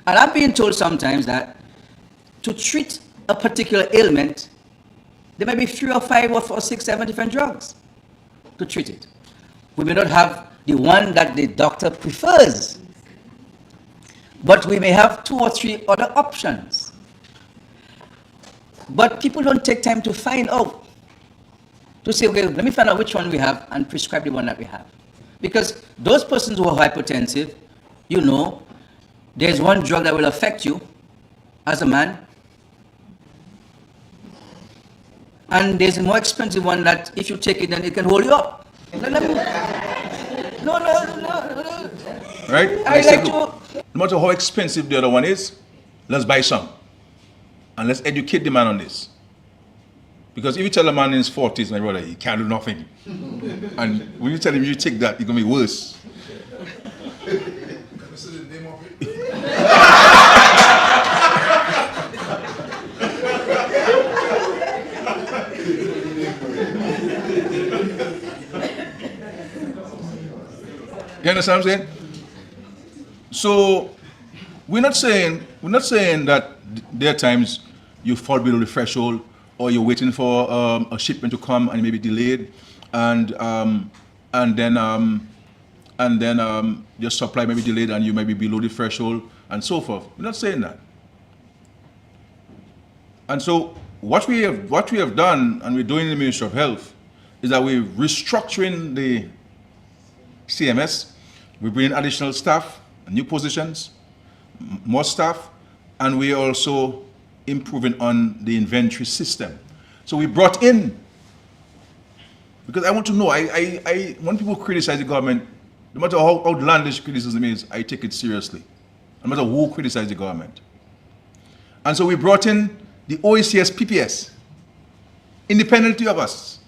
And I'm being told sometimes that to treat a particular ailment, there may be 3 or 5 or 4, 6, 7 different drugs to treat it. We may not have the one that the doctor prefers, but we may have 2 or 3 other options. But people don't take time to find out, to say, okay, let me find out which one we have and prescribe the one that we have. Because those persons who are hypertensive, you know, there's one drug that will affect you as a man, and there's a more expensive one that if you take it, then it can hold you up. No. Right? I like to. No matter how expensive the other one is, let's buy some. And let's educate the man on this. Because if you tell a man in his 40s, my brother, he can't do nothing. And when you tell him you take that, it's going to be worse. You understand what I'm saying? So we're not saying that there are times you fall below the threshold, or you're waiting for a shipment to come and it may be delayed, and then your supply may be delayed and you may be below the threshold and so forth. We're not saying that. And so what we have done, and we're doing in the Ministry of Health, is that we're restructuring the CMS. We bring in additional staff, new positions, more staff, and we're also improving on the inventory system. So we brought in, because I want to know, when people criticize the government, no matter how outlandish criticism is, I take it seriously, no matter who criticizes the government. And so we brought in the OECS PPS, independently of us,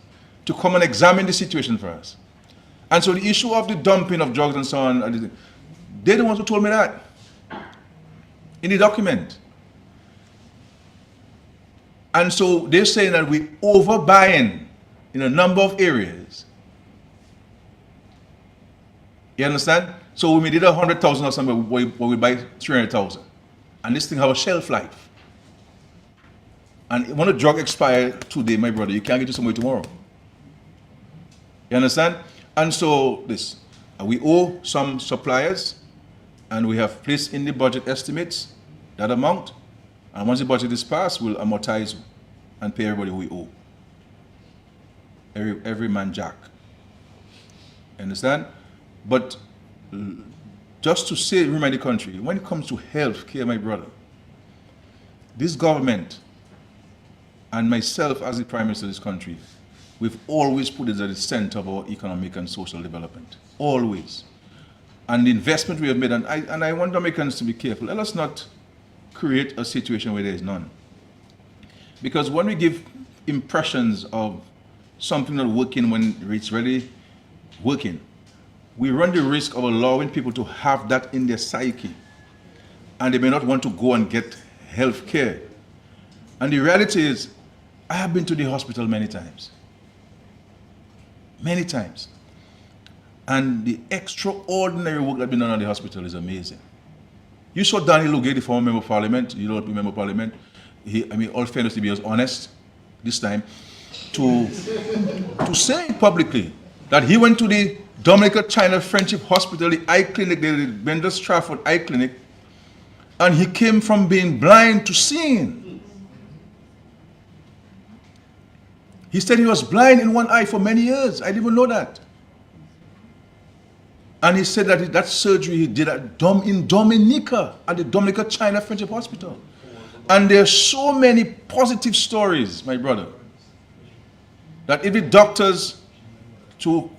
to come and examine the situation for us. And so the issue of the dumping of drugs and so on, they're the ones who told me that in the document. And so they're saying that we're overbuying in a number of areas. You understand? So when we did 100,000 or something, we buy 300,000. And this thing has a shelf life. And when a drug expires today, my brother, you can't get it somewhere tomorrow. You understand? And so we owe some suppliers, and we have placed in the budget estimates that amount. And once the budget is passed, we'll amortize and pay everybody who we owe. Every man jack. You understand? But just to say, remind the country, when it comes to health care, my brother, this government and myself as the Prime Minister of this country, we've always put it at the center of our economic and social development. Always. And the investment we have made, and I want Americans to be careful. Let us not create a situation where there is none. Because when we give impressions of something not working when it's really working, we run the risk of allowing people to have that in their psyche. And they may not want to go and get health care. And the reality is, I have been to the hospital many times. Many times. And the extraordinary work that's been done at the hospital is amazing. You saw Daniel Lugay, the former member of parliament, you know, member of parliament. All fairness to be honest this time, to say publicly that he went to the Dominica China Friendship Hospital, the eye clinic, the Bender Stratford Eye Clinic, and he came from being blind to seeing. He said he was blind in one eye for many years. I didn't even know that. And he said that that surgery he did in Dominica, at the Dominica China Friendship Hospital. And there are so many positive stories, my brother, that if the doctors to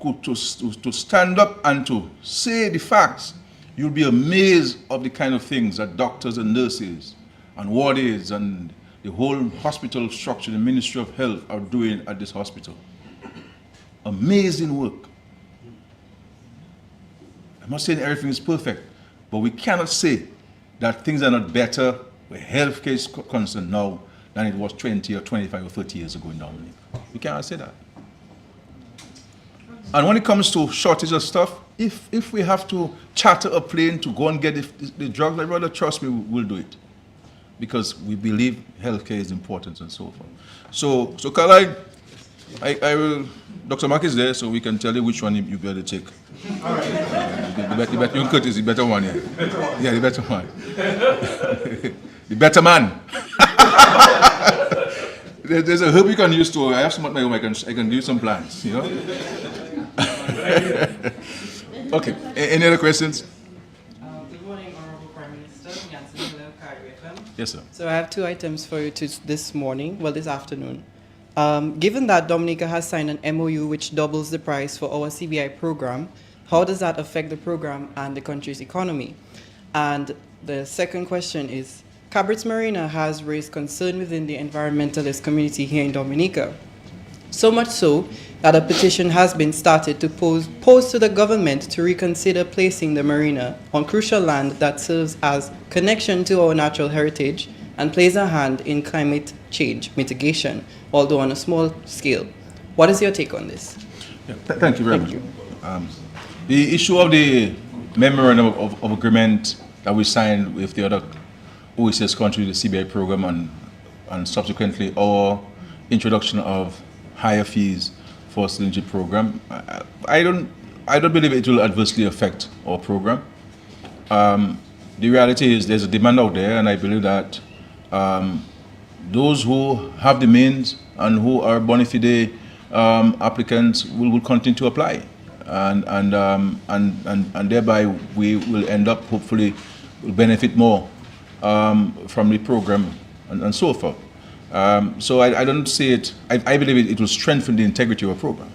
stand up and to say the facts, you'll be amazed of the kind of things that doctors and nurses and ward aides and the whole hospital structure, the Ministry of Health are doing at this hospital. Amazing work. I'm not saying everything is perfect, but we cannot say that things are not better where healthcare is concerned now than it was 20 or 25 or 30 years ago in Dominica. We cannot say that. And when it comes to shortage of stuff, if we have to charter a plane to go and get the drugs, I'd rather, trust me, we'll do it. Because we believe healthcare is important and so forth. So Carla, I will, Dr. Mark is there, so we can tell you which one you better take. All right. The better, Curtis, the better one, yeah. Yeah, the better one. The better man. There's a herb you can use to, I have some at my home, I can do some plants, you know? Okay, any other questions? Good morning, Honorable Prime Minister. Yes, sir. So I have two items for you this afternoon. Given that Dominica has signed an MOU which doubles the price for our CBI program, how does that affect the program and the country's economy? And the second question is, Cabrit's Marina has raised concern within the environmentalist community here in Dominica. So much so that a petition has been started to pose to the government to reconsider placing the marina on crucial land that serves as connection to our natural heritage and plays a hand in climate change mitigation, although on a small scale. What is your take on this? Yeah, thank you very much. The issue of the memorandum of agreement that we signed with the other OECS countries, the CBI program, and subsequently our introduction of higher fees for synergy program, I don't believe it will adversely affect our program. The reality is there's a demand out there, and I believe that those who have the means and who are bona fide applicants will continue to apply, and thereby we will end up, hopefully, will benefit more from the program and so forth. So I don't see it, I believe it will strengthen the integrity of our program.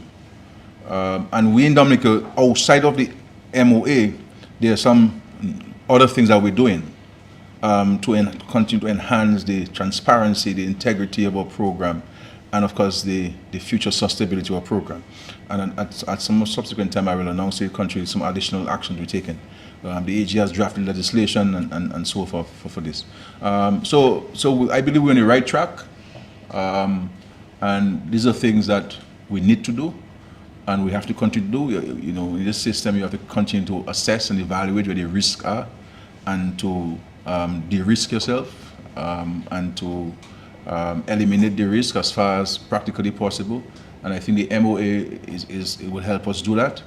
And we in Dominica, outside of the MOA, there are some other things that we're doing to continue to enhance the transparency, the integrity of our program, and of course the future sustainability of our program. And at some subsequent time, I will announce to the country some additional actions we're taking. The AG has drafted legislation and so forth for this. So I believe we're on the right track, and these are things that we need to do, and we have to continue to do. You know, in this system, you have to continue to assess and evaluate where the risks are, and to de-risk yourself, and to eliminate the risk as far as practically possible. And I think the MOA it will help us do that.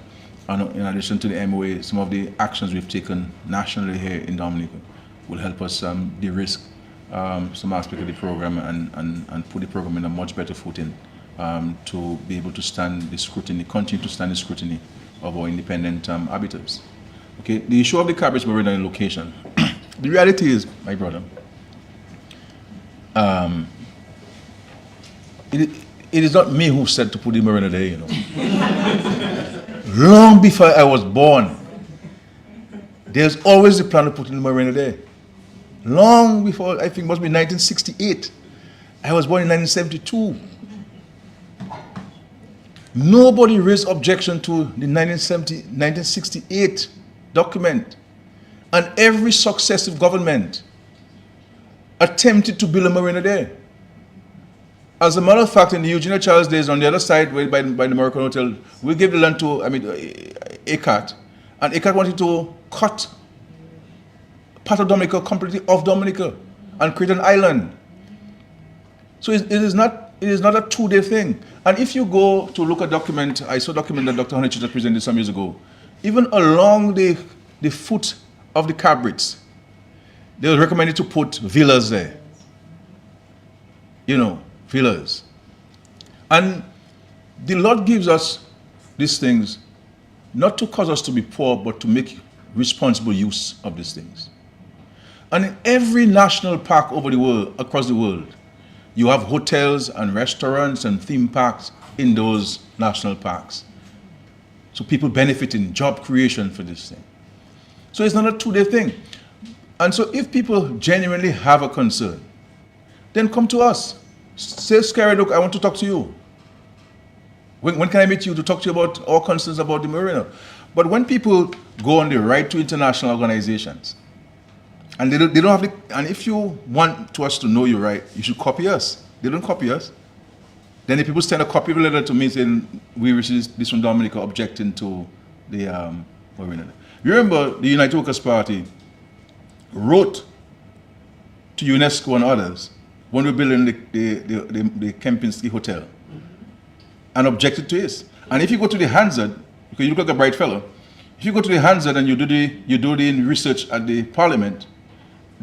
And in addition to the MOA, some of the actions we've taken nationally here in Dominica will help us de-risk some aspect of the program and put the program in a much better footing to be able to stand the scrutiny, continue to stand the scrutiny of our independent arbiters. Okay, the issue of the Cabrit's Marina location. The reality is, my brother, it is not me who said to put the marina there, you know. Long before I was born, there's always a plan to put in the marina there. Long before, I think it must be 1968. I was born in 1972. Nobody raised objection to the 1968 document. And every successive government attempted to build a marina there. As a matter of fact, in the Eugenia Charles days, on the other side, by the Moroccan Hotel, we gave the land to, ACAT, and ACAT wanted to cut part of Dominica completely off Dominica and create an island. So it is not a two-day thing. And if you go to look at document, I saw a document that Dr. Honeychurch presented some years ago, even along the foot of the Cabrits, they were recommended to put villas there. You know, villas. And the Lord gives us these things not to cause us to be poor, but to make responsible use of these things. And in every national park over the world, across the world, you have hotels and restaurants and theme parks in those national parks. So people benefit in job creation for this thing. So it's not a two-day thing. And so if people genuinely have a concern, then come to us. Say, Skerrit, look, I want to talk to you. When can I meet you to talk to you about our concerns about the marina? But when people go on the right to international organizations, and they don't have the, and if you want to us to know you're right, you should copy us. They don't copy us. Then the people send a copy of the letter to me saying, we received this from Dominica objecting to the marina. You remember the United Workers' Party wrote to UNESCO and others when we were building the Kempinski Hotel and objected to this. And if you go to the Hansard, because you look like a bright fellow, if you go to the Hansard and you do the research at the Parliament,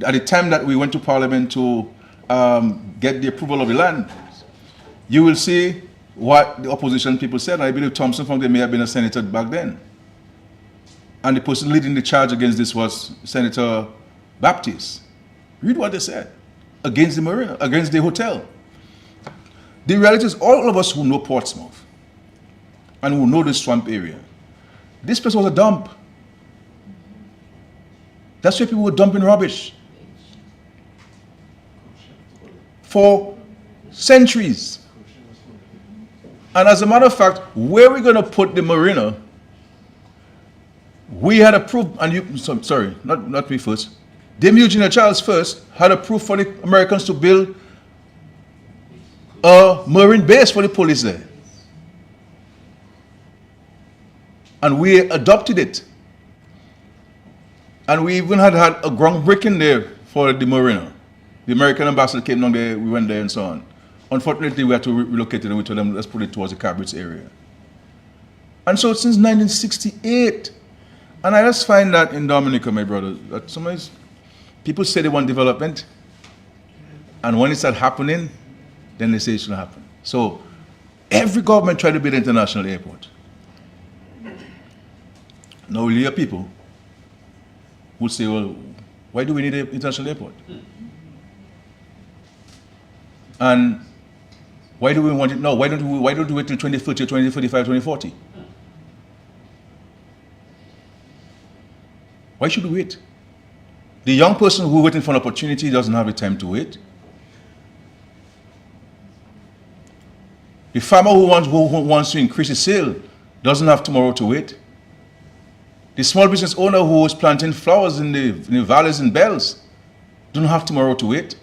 at the time that we went to Parliament to get the approval of the land, you will see what the opposition people said. I believe Thompson from there may have been a senator back then. And the person leading the charge against this was Senator Baptiste. Read what they said against the marina, against the hotel. The reality is all of us who know Portsmouth and who know the swamp area, this place was a dump. That's where people were dumping rubbish for centuries. And as a matter of fact, where we're going to put the marina, we had approved, and you, sorry, not me first, Dame Eugenia Charles first had approved for the Americans to build a marine base for the police there. And we adopted it. And we even had a groundbreaking there for the marina. The American ambassador came down there, we went there and so on. Unfortunately, we had to relocate it and we told them, let's put it towards the Cabrits area. And so since 1968, and I just find that in Dominica, my brother, that sometimes people say they want development, and when it starts happening, then they say it shouldn't happen. So every government tried to build an international airport. Now we hear people who say, well, why do we need an international airport? And why do we want it now? Why don't we wait till 2030, 2035, 2040? Why should we wait? The young person who waiting for an opportunity doesn't have the time to wait. The farmer who wants to increase his sale doesn't have tomorrow to wait. The small business owner who is planting flowers in the valleys and bells doesn't have tomorrow to wait.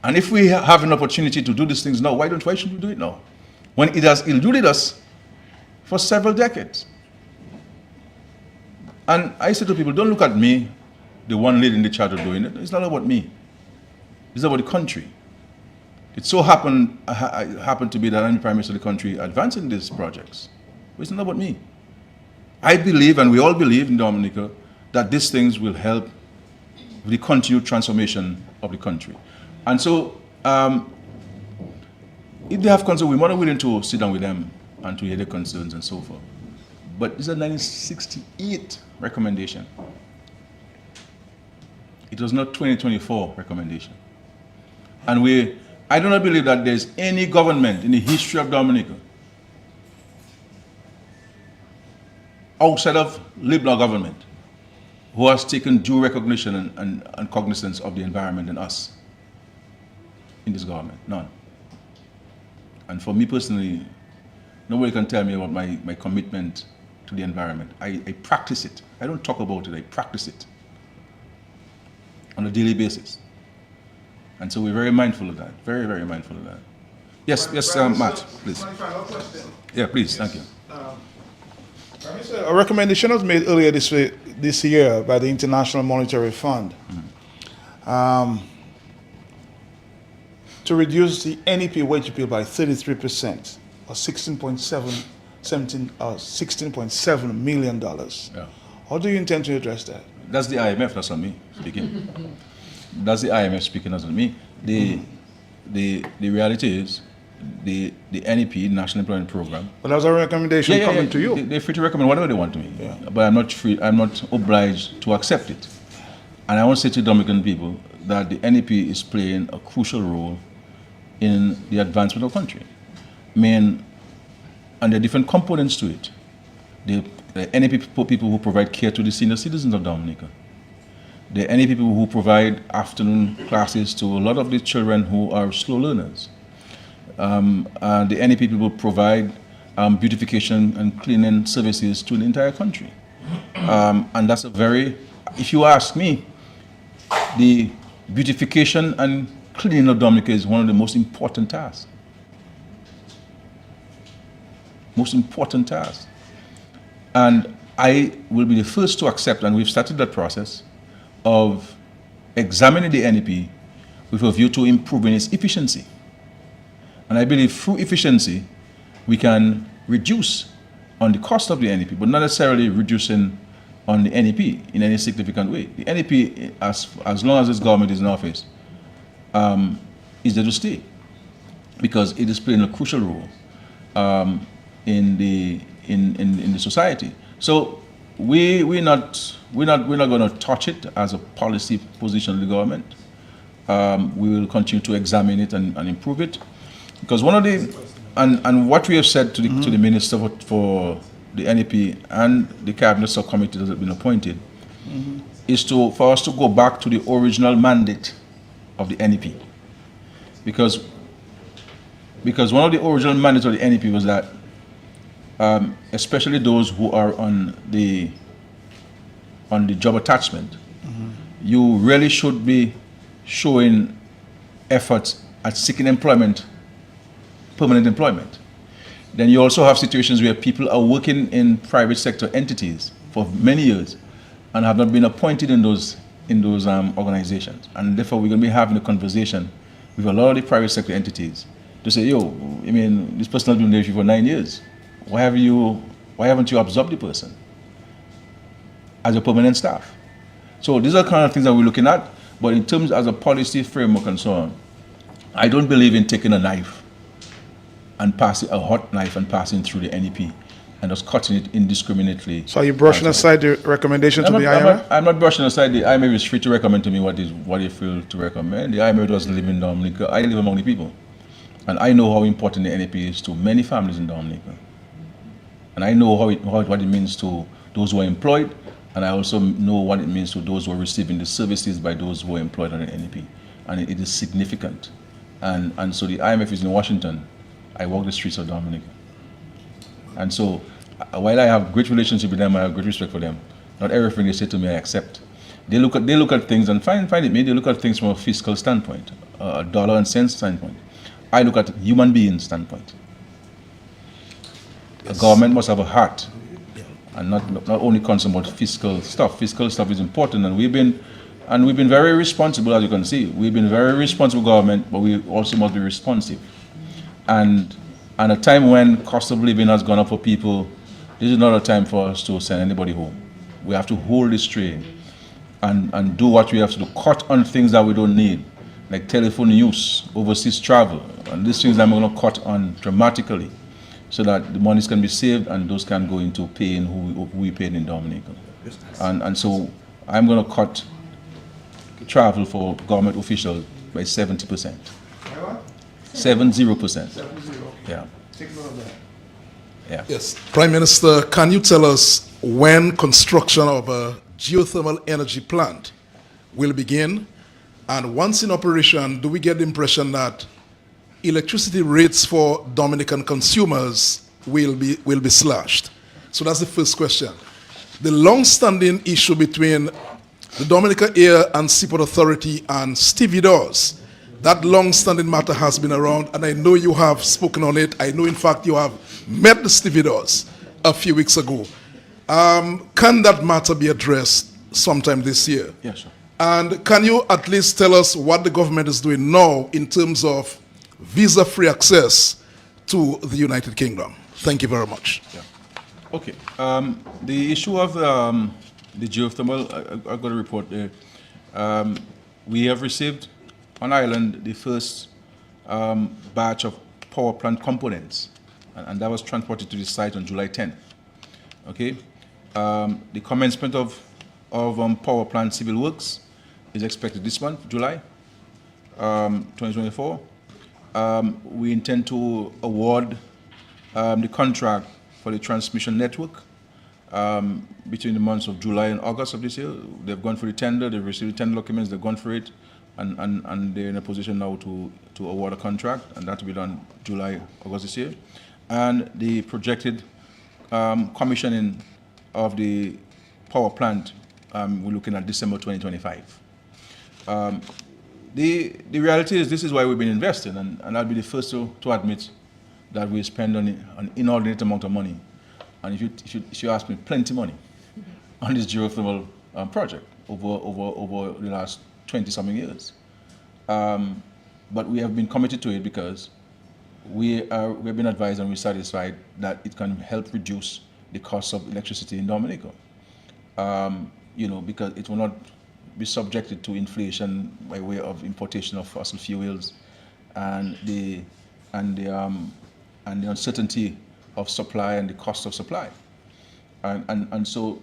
And if we have an opportunity to do these things now, why should we do it now? When it has eluded us for several decades. And I say to people, don't look at me, the one leading the charge of doing it. It's not about me. It's about the country. It so happened to be that I'm the Prime Minister of the country advancing these projects. But it's not about me. I believe, and we all believe in Dominica, that these things will help with the continued transformation of the country. And so, if they have concerns, we're more than willing to sit down with them and to hear their concerns and so forth. But this is a 1968 recommendation. It was not 2024 recommendation. And I do not believe that there's any government in the history of Dominica outside of Liberal government who has taken due recognition and cognizance of the environment and us in this government. None. And for me personally, nobody can tell me about my commitment to the environment. I practice it. I don't talk about it, I practice it on a daily basis. And so we're very mindful of that, very, very mindful of that. Yes, Matt, please. My final question. Yeah, please, thank you. A recommendation was made earlier this year by the International Monetary Fund to reduce the NEP wage bill by 33%, or $16.7 million. Yeah. How do you intend to address that? That's the IMF, that's not me speaking. That's the IMF speaking, that's not me. The reality is, the NEP, National Employment Program. But that was a recommendation coming to you. They're free to recommend whatever they want to me. Yeah. But I'm not obliged to accept it. And I want to say to Dominican people that the NEP is playing a crucial role in the advancement of the country. I mean, and there are different components to it. The NEP people who provide care to the senior citizens of Dominica. The NEP people who provide afternoon classes to a lot of the children who are slow learners. The NEP people provide beautification and cleaning services to the entire country. And that's if you ask me, the beautification and cleaning of Dominica is one of the most important tasks. Most important tasks. And I will be the first to accept, and we've started that process, of examining the NEP with a view to improving its efficiency. And I believe through efficiency, we can reduce on the cost of the NEP, but not necessarily reducing on the NEP in any significant way. The NEP, as long as this government is in office, is there to stay, because it is playing a crucial role in the society. So we're not going to touch it as a policy position of the government. We will continue to examine it and improve it, because one of the and what we have said to the minister for the NEP and the cabinet subcommittee that has been appointed is for us to go back to the original mandate of the NEP, because one of the original mandates of the NEP was that especially those who are on the job attachment, you really should be showing efforts at seeking employment, permanent employment. Then you also have situations where people are working in private sector entities for many years and have not been appointed in those organizations. And therefore, we're going to be having a conversation with a lot of the private sector entities to say, this person has been there for 9 years. Why haven't you absorbed the person as a permanent staff? So these are the kind of things that we're looking at. But in terms as a policy framework and so on, I don't believe in taking a knife and passing a hot knife and passing through the NEP and just cutting it indiscriminately. So are you brushing aside the recommendation to the IMF? I'm not brushing aside. The IMF is free to recommend to me what they feel to recommend. The IMF doesn't live in Dominica. I live among the people. And I know how important the NEP is to many families in Dominica. And I know what it means to those who are employed, and I also know what it means to those who are receiving the services by those who are employed on the NEP. And it is significant. And so the IMF is in Washington. I walk the streets of Dominica. And so while I have great relationship with them, I have great respect for them, not everything they say to me I accept. They look at things and find it me, they look at things from a fiscal standpoint, a dollar and cents standpoint. I look at human being standpoint. Yes. A government must have a heart and not only concerned about fiscal stuff. Fiscal stuff is important, and we've been very responsible, as you can see. We've been very responsible government, but we also must be responsive. And at a time when cost of living has gone up for people, this is not a time for us to send anybody home. We have to hold this train and do what we have to do. Cut on things that we don't need, like telephone use, overseas travel, and these things I'm going to cut on dramatically, so that the monies can be saved and those can go into paying who we paid in Dominica. And so I'm going to cut travel for government officials by 70%. 70%. Yeah. Take note of that. Yeah. Yes. Prime Minister, can you tell us when construction of a geothermal energy plant will begin? And once in operation, do we get the impression that electricity rates for Dominican consumers will be slashed? So that's the first question. The long-standing issue between the Dominica Air and Seaport Authority and stevedores, that long-standing matter has been around, and I know you have spoken on it. I know, in fact, you have met the stevedores a few weeks ago. Can that matter be addressed sometime this year? Yes, sir. And can you at least tell us what the government is doing now in terms of visa-free access to the United Kingdom? Thank you very much. Yeah. Okay. The issue of the geothermal, I've got a report there. We have received on Ireland the first batch of power plant components, and that was transported to the site on July 10th. Okay. The commencement of power plant civil works is expected this month, July 2024. We intend to award the contract for the transmission network between the months of July and August of this year. They've gone for the tender, they've received the tender documents, they've gone for it, and they're in a position now to award a contract, and that will be done July, August this year. And the projected commissioning of the power plant, we're looking at December 2025. The reality is this is why we've been investing, and I'll be the first to admit that we spend an inordinate amount of money. And if you ask me, plenty money on this geothermal project over the last 20-something years. But we have been committed to it because we have been advised and we're satisfied that it can help reduce the cost of electricity in Dominica. Because it will not be subjected to inflation by way of importation of fossil fuels and the uncertainty of supply and the cost of supply. And so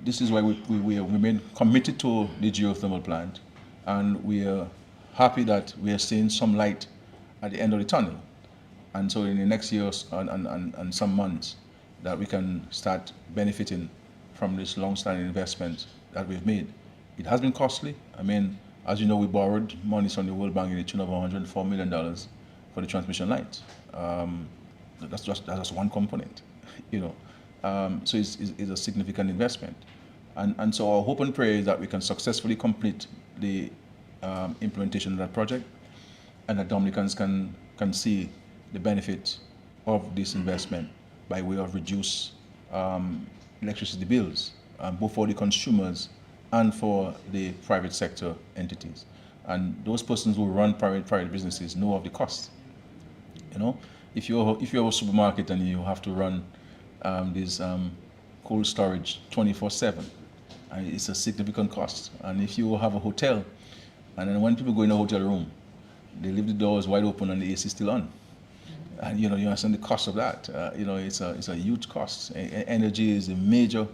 this is why we remain committed to the geothermal plant, and we are happy that we are seeing some light at the end of the tunnel. And so in the next years and some months that we can start benefiting from this long-standing investment that we've made. It has been costly. I mean, as you know, we borrowed money from the World Bank in the tune of $104 million for the transmission lines. That's just one component, So it's a significant investment. And so our hope and prayer is that we can successfully complete the implementation of that project, and that Dominicans can see the benefit of this investment by way of reduced electricity bills, both for the consumers and for the private sector entities. And those persons who run private businesses know of the cost. If you have a supermarket and you have to run this cold storage 24/7, it's a significant cost. And if you have a hotel, and then when people go in a hotel room, they leave the doors wide open and the AC is still on. And you understand the cost of that. It's a huge cost. Energy is a major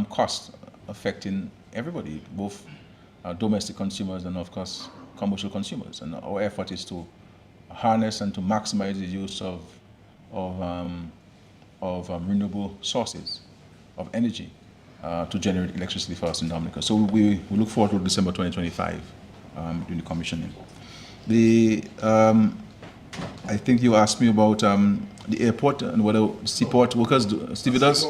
cost affecting everybody, both domestic consumers and of course commercial consumers. And our effort is to harness and to maximize the use of renewable sources of energy to generate electricity for us in Dominica. So we look forward to December 2025 during the commissioning. I think you asked me about the airport and whether seaport workers stevedores.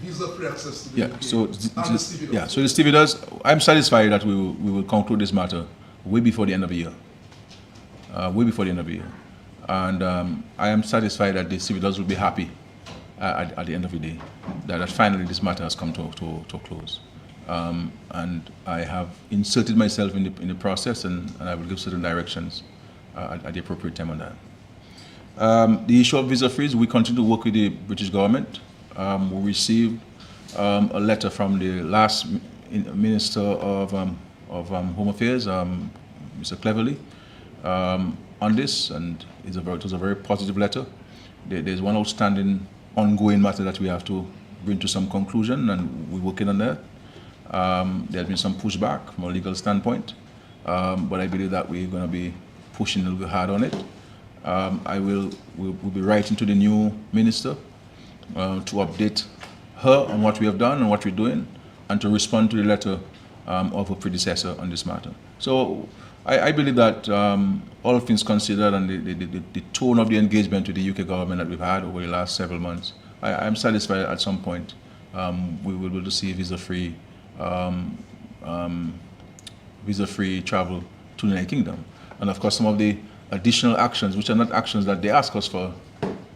Visa-free access to the Yeah. UK So and the stevedores. So the stevedores. I'm satisfied that we will conclude this matter way before the end of the year. And I am satisfied that the stevedores will be happy at the end of the day that finally this matter has come to a close. And I have inserted myself in the process, and I will give certain directions at the appropriate time on that. The issue of visa freeze, we continue to work with the British government. We received a letter from the last Minister of Home Affairs, Mr. Cleverly, on this, and it was a very positive letter. There's one outstanding ongoing matter that we have to bring to some conclusion, and we're working on that. There's been some pushback from a legal standpoint, but I believe that we're going to be pushing a little bit hard on it. We'll be writing to the new minister to update her on what we have done and what we're doing, and to respond to the letter of her predecessor on this matter. So I believe that all things considered and the tone of the engagement with the UK government that we've had over the last several months, I'm satisfied at some point we will be able to see visa-free travel to the United Kingdom. And of course, some of the additional actions, which are not actions that they ask us for,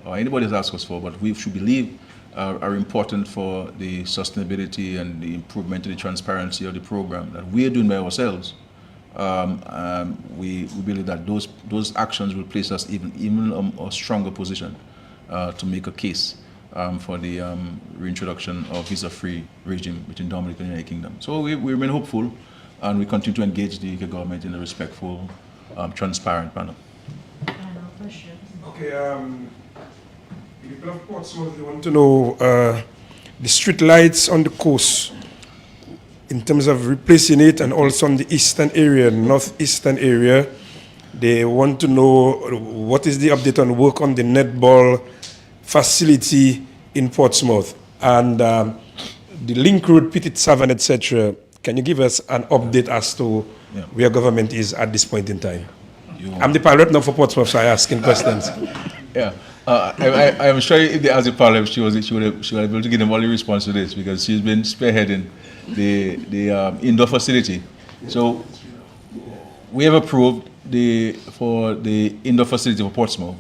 or anybody has asked us for, but we should believe are important for the sustainability and the improvement in the transparency of the program that we are doing by ourselves. We believe that those actions will place us even a stronger position to make a case for the reintroduction of visa-free regime between Dominica and the United Kingdom. So we remain hopeful, and we continue to engage the UK government in a respectful, transparent manner. Okay, the people of Portsmouth, they want to know the street lights on the coast in terms of replacing it, and also on the eastern area, northeastern area. They want to know what is the update on work on the netball facility in Portsmouth and the link road, Petit Savane, etc. Can you give us an update as to where government is at this point in time? I'm the pilot now for Portsmouth, so I'm asking questions. Yeah, I am sure if they asked the parliament, she would be able to give them all the response to this, because she's been spearheading the indoor facility. So we have approved for the indoor facility for Portsmouth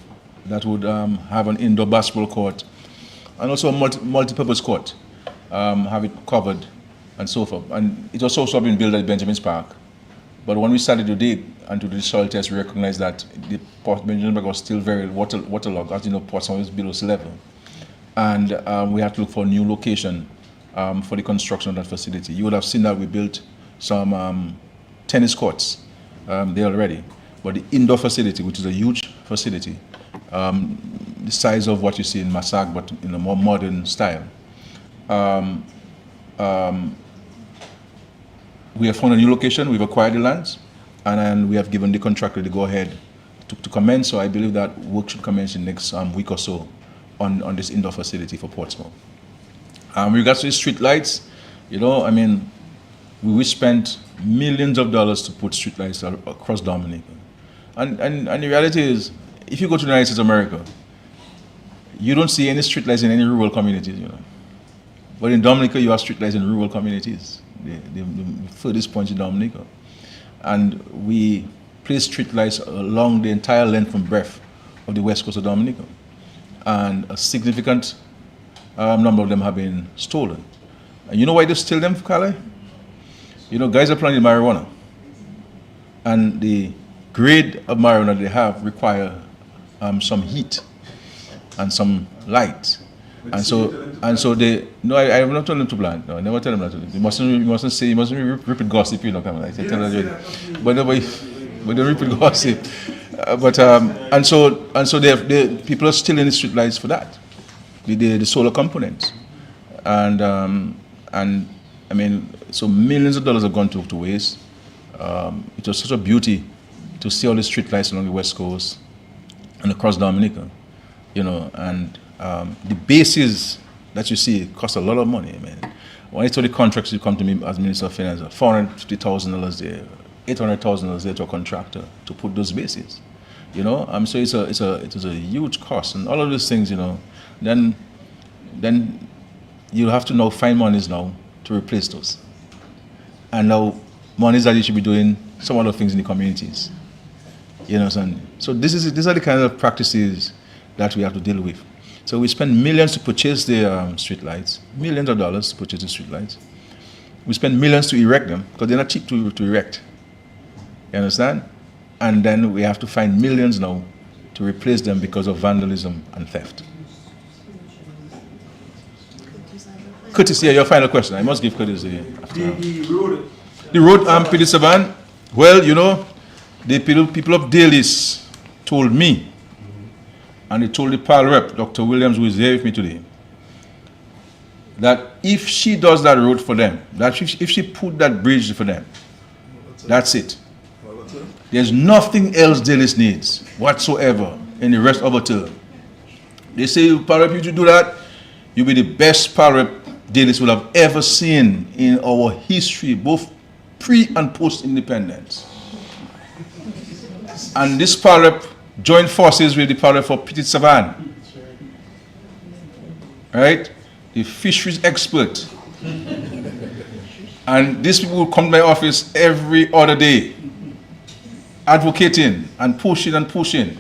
that would have an indoor basketball court and also a multi-purpose court, have it covered and so forth. And it was also been built at Benjamin's Park. But when we started to dig and to do the soil test, we recognized that the Benjamin's Park was still very waterlogged. As you know, Portsmouth is below sea level. And we had to look for a new location for the construction of that facility. You would have seen that we built some tennis courts there already. But the indoor facility, which is a huge facility, the size of what you see in Massac, but in a more modern style. We have found a new location, we've acquired the lands, and then we have given the contractor the go-ahead to commence. So I believe that work should commence in the next week or so on this indoor facility for Portsmouth. With regards to the street lights, you know, I mean, we spent millions of dollars to put street lights across Dominica. And the reality is, if you go to the United States of America, you don't see any street lights in any rural communities, you know. But in Dominica, you have street lights in rural communities, the furthest point in Dominica. And we place street lights along the entire length and breadth of the west coast of Dominica. And a significant number of them have been stolen. And you know why they steal them, Calais? You know, guys are planting marijuana. And the grade of marijuana they have require some heat and some light. And so they, no, I have not told them to plant. No, I never tell them that to do. You mustn't say, you mustn't repeat gossip, you know, come on. I tell them, but don't repeat gossip. And so people are still in the street lights for that, the solar components. And I mean, so millions of dollars have gone to waste. It was such a beauty to see all the street lights along the west coast and across Dominica, you know, and the bases that you see cost a lot of money, man. When I saw the contracts you come to me as Minister of Finance, $450,000 there, $800,000 there to a contractor to put those bases, you know. So it was a huge cost, and all of these things, you know. Then you have to now find monies now to replace those, and now monies that you should be doing some other things in the communities, you know. So these are the kind of practices that we have to deal with. So we spend millions to purchase the street lights, millions of dollars to purchase the street lights. We spend millions to erect them because they're not cheap to erect. You understand? And then we have to find millions now to replace them because of vandalism and theft. Courtesy, your final question. I must give courtesy after. The road, Pidi Saban. Well, you know, the people of Dalis told me, and they told the PAL rep, Dr. Williams, who is here with me today, that if she does that road for them, that if she put that bridge for them, that's it. There's nothing else Dalis needs whatsoever in the rest of the term. They say, PAL rep, if you do that, you'll be the best PAL rep Dalis will have ever seen in our history, both pre and post independence. And this PAL rep joined forces with the PAL rep for Petit Savan, right? The fisheries expert. And these people will come to my office every other day, advocating and pushing and pushing.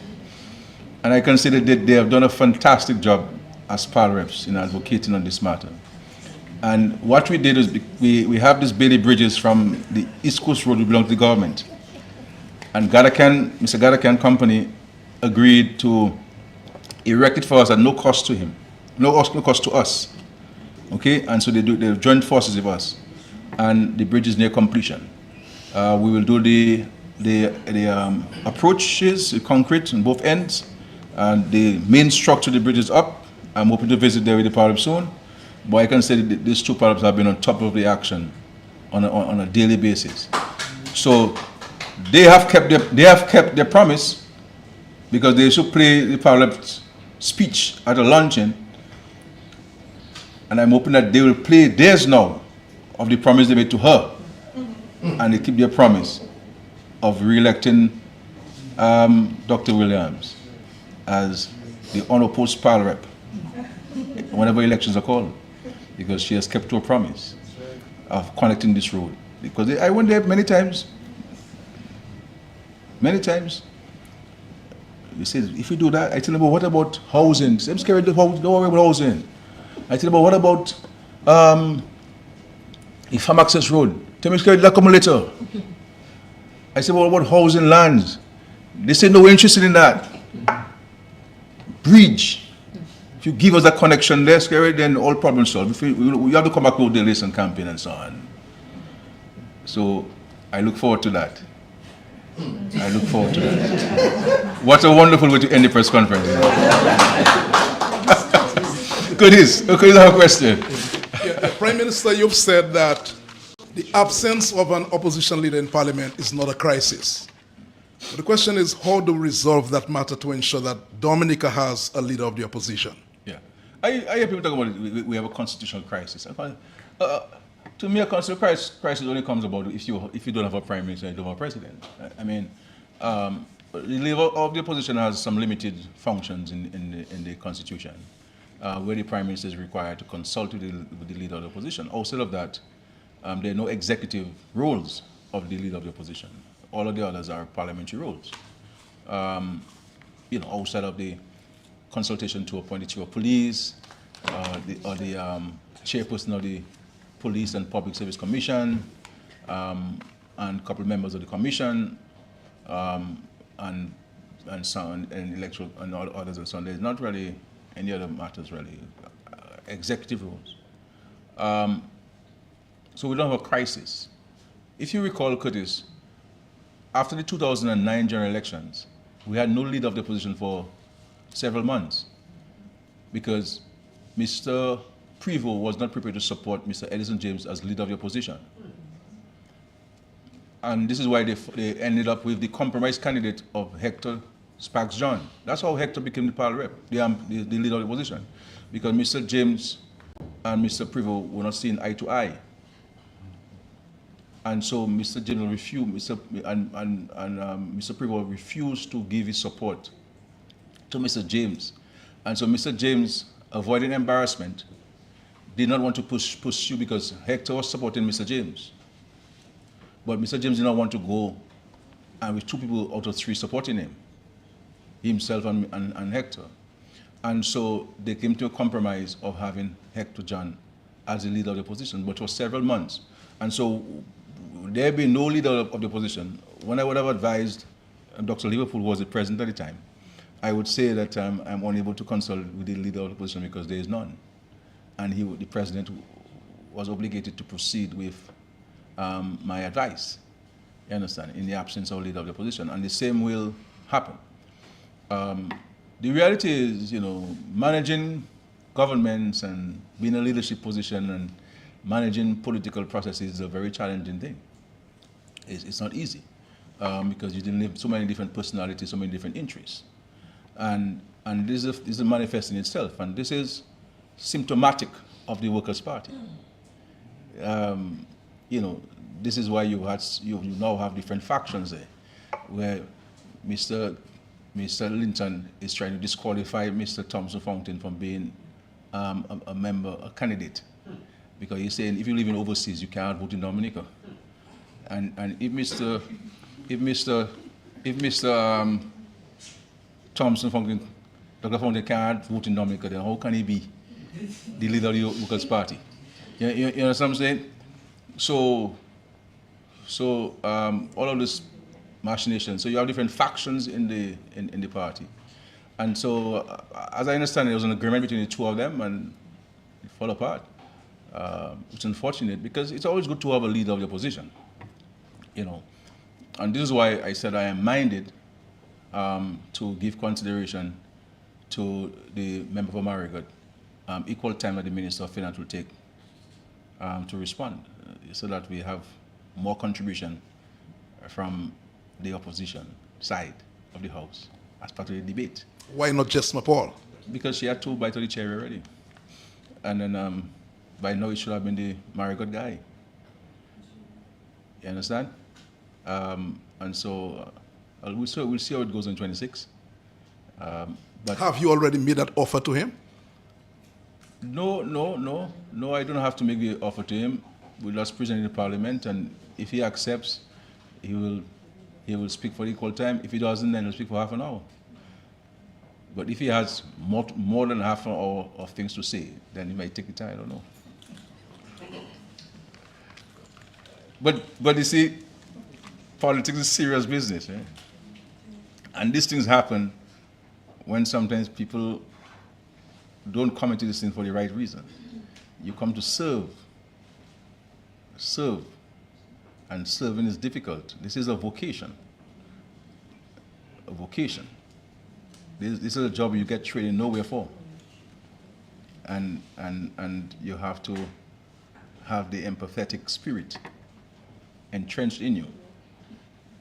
And I can say that they have done a fantastic job as PAL reps in advocating on this matter. And what we did is we have these Bailey bridges from the East Coast Road, which belong to the government. And Mr. Gadakan Company agreed to erect it for us at no cost to him, no cost to us. Okay, and so they've joined forces with us, and the bridge is near completion. We will do the approaches, the concrete on both ends, and the main structure of the bridge is up. I'm hoping to visit there with the PAL rep soon. But I can say that these two PAL reps have been on top of the action on a daily basis. So they have kept their promise, because they should play the PAL rep's speech at a luncheon, and I'm hoping that they will play theirs now of the promise they made to her, and they keep their promise of re-electing Dr. Williams as the unopposed PAL rep whenever elections are called, because she has kept her promise of connecting this road. Because I went there many times. Many times, you say, if you do that, I tell them, well, what about housing? I'm scared of housing, don't worry about housing. I tell them, well, what about the farm access road? Tell me, scared, that come later. I said, well, what about housing lands? They say, no, we're interested in that. Bridge. If you give us that connection there, Skerrit, then all problems solved. We have to come back with the list and campaign and so on. So I look forward to that. I look forward to that. What a wonderful way to end the press conference. Goodies, okay, you have a question. Yeah, Prime Minister, you've said that the absence of an opposition leader in Parliament is not a crisis. But the question is, how do we resolve that matter to ensure that Dominica has a leader of the opposition? Yeah, I hear people talk about it, we have a constitutional crisis. To me, a constitutional crisis only comes about if you don't have a prime minister and you don't have a president. I mean, the leader of the opposition has some limited functions in the constitution, where the prime minister is required to consult with the leader of the opposition. Outside of that, there are no executive roles of the leader of the opposition. All of the others are parliamentary roles. Outside of the consultation to appoint the chief of police, or the chairperson of the Police and Public Service Commission, and a couple of members of the commission, and electoral and others and so on. There's not really any other matters really, executive roles. So we don't have a crisis. If you recall, Curtis, after the 2009 general elections, we had no leader of the opposition for several months because Mr. Prevost was not prepared to support Mr. Edison James as leader of the opposition. And this is why they ended up with the compromise candidate of Hector Sparks John. That's how Hector became the parliament rep, the leader of the opposition, because Mr. James and Mr. Prevost were not seeing eye to eye. And so Mr. James refused, Mr. Prevost refused to give his support to Mr. James. And so Mr. James, avoiding embarrassment, did not want to pursue because Hector was supporting Mr. James. But Mr. James did not want to go, and with 2 people out of 3 supporting him, himself and Hector. And so they came to a compromise of having Hector John as the leader of the opposition, but for several months. And so there being no leader of the opposition, when I would have advised, Dr. Liverpool was the president at the time, I would say that I'm unable to consult with the leader of the opposition because there is none. And the president was obligated to proceed with my advice, you understand, in the absence of leader of the opposition. And the same will happen. The reality is, managing governments and being in a leadership position and managing political processes is a very challenging thing. It's not easy because you deal with so many different personalities, so many different interests. And this is manifesting itself, and this is symptomatic of the Workers' Party. This is why you now have different factions there, where Mr. Linton is trying to disqualify Mr. Thompson Fountain from being a candidate, because he's saying if you live in overseas, you can't vote in Dominica. And if Mr. Thompson Fountain, Dr. Fountain can't vote in Dominica, then how can he be the leader of the Workers' Party? You know what I'm saying? So all of this machination. So you have different factions in the party, and so as I understand, there was an agreement between the 2 of them, and it fell apart. It's unfortunate because it's always good to have a leader of the opposition, And this is why I said I am minded to give consideration to the member for Marigot, equal time that the Minister of Finance will take to respond, so that we have more contribution from the opposition side of the House as part of the debate. Why not just Paul? Because she had 2 bites of the cherry already. And then by now it should have been the Marigot guy. You understand? And so we'll see how it goes in 26. But have you already made that offer to him? No, I don't have to make the offer to him. We'll just present it in the Parliament, and if he accepts, he will he will speak for equal time. If he doesn't, then he'll speak for half an hour. But if he has more than half an hour of things to say, then he might take the time, I don't know. But you see, politics is serious business, eh? And these things happen when sometimes people don't come into this thing for the right reason. You come to serve, and serving is difficult. This is a vocation. A vocation. This is a job you get trained nowhere for. And you have to have the empathetic spirit entrenched in you.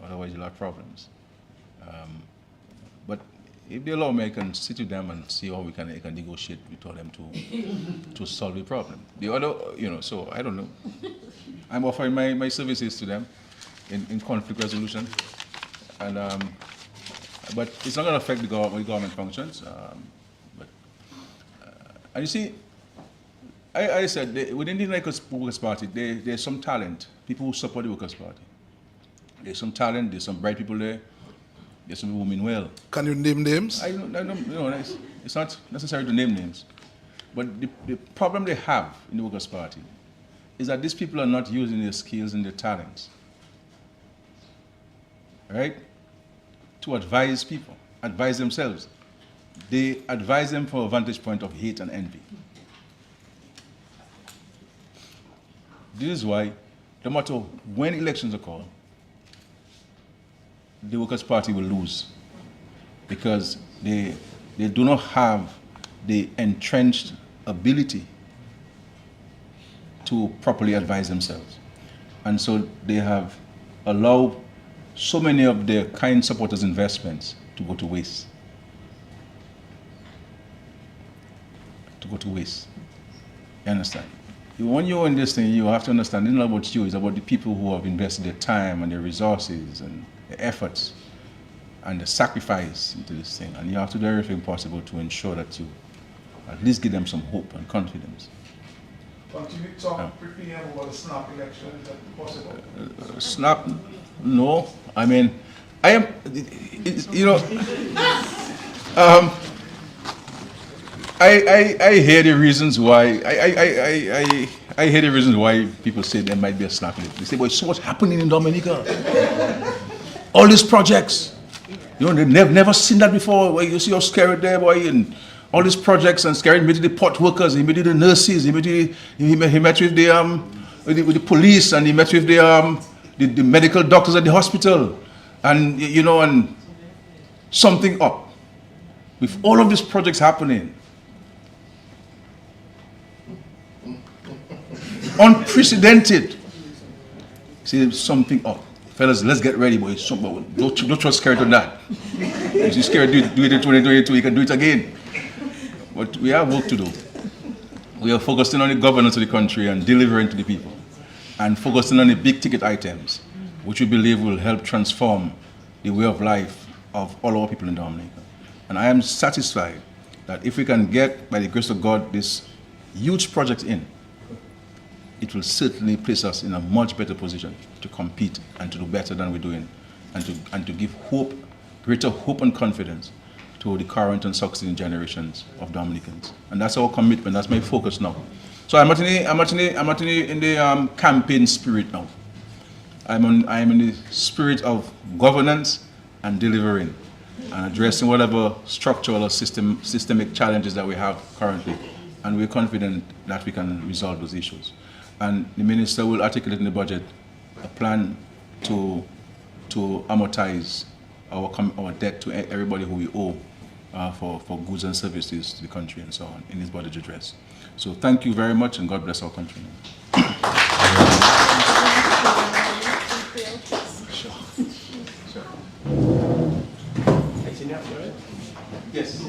Otherwise you'll have problems. But if they allow me, I can sit with them and see how I can negotiate with them to solve the problem. The other, so I don't know. I'm offering my services to them in conflict resolution. And but it's not going to affect the government functions. And you see, I said, within the Workers' Party, there's some talent, people who support the Workers' Party. There's some talent, there's some bright people there, there's some people who mean well. Can you name names? It's not necessary to name names. But the problem they have in the Workers' Party is that these people are not using their skills and their talents, right? To advise people, advise themselves. They advise them from a vantage point of hate and envy. This is why, no matter when elections are called, the Workers' Party will lose, because they do not have the entrenched ability to properly advise themselves. And so they have allowed so many of their kind supporters' investments to go to waste. You understand? When you're in this thing, you have to understand, it's not about you, it's about the people who have invested their time and their resources and their efforts and the sacrifice into this thing. And you have to do everything possible to ensure that you at least give them some hope and confidence. Continue to talk briefly about the snap election, is that possible? Snap? No. I mean, I am, I hear the reasons why, I hear the reasons why people say there might be a snap election. They say, well, so what's happening in Dominica? All these projects, they've never seen that before. Well, you see your Skerrit there, boy, and all these projects, and Skerrit met the pot workers, he met the nurses, he met with the police, and he met with the medical doctors at the hospital, and and something up. With all of these projects happening, unprecedented. See, something up. Fellas, let's get ready, boys. Don't trust Skerrit on that. If you Skerrit do it in 2022, you can do it again. But we have work to do. We are focusing on the governance of the country and delivering to the people, and focusing on the big ticket items, which we believe will help transform the way of life of all our people in Dominica. And I am satisfied that if we can get, by the grace of God, this huge project in, it will certainly place us in a much better position to compete and to do better than we're doing, and to give hope, greater hope and confidence to the current and succeeding generations of Dominicans. And that's our commitment, that's my focus now. So I'm not in the campaign spirit now. I'm in the spirit of governance and delivering and addressing whatever structural or systemic challenges that we have currently. And we're confident that we can resolve those issues. And the minister will articulate in the budget a plan to amortize our debt to everybody who we owe for goods and services to the country and so on in his budget address. So thank you very much, and God bless our country. Yes.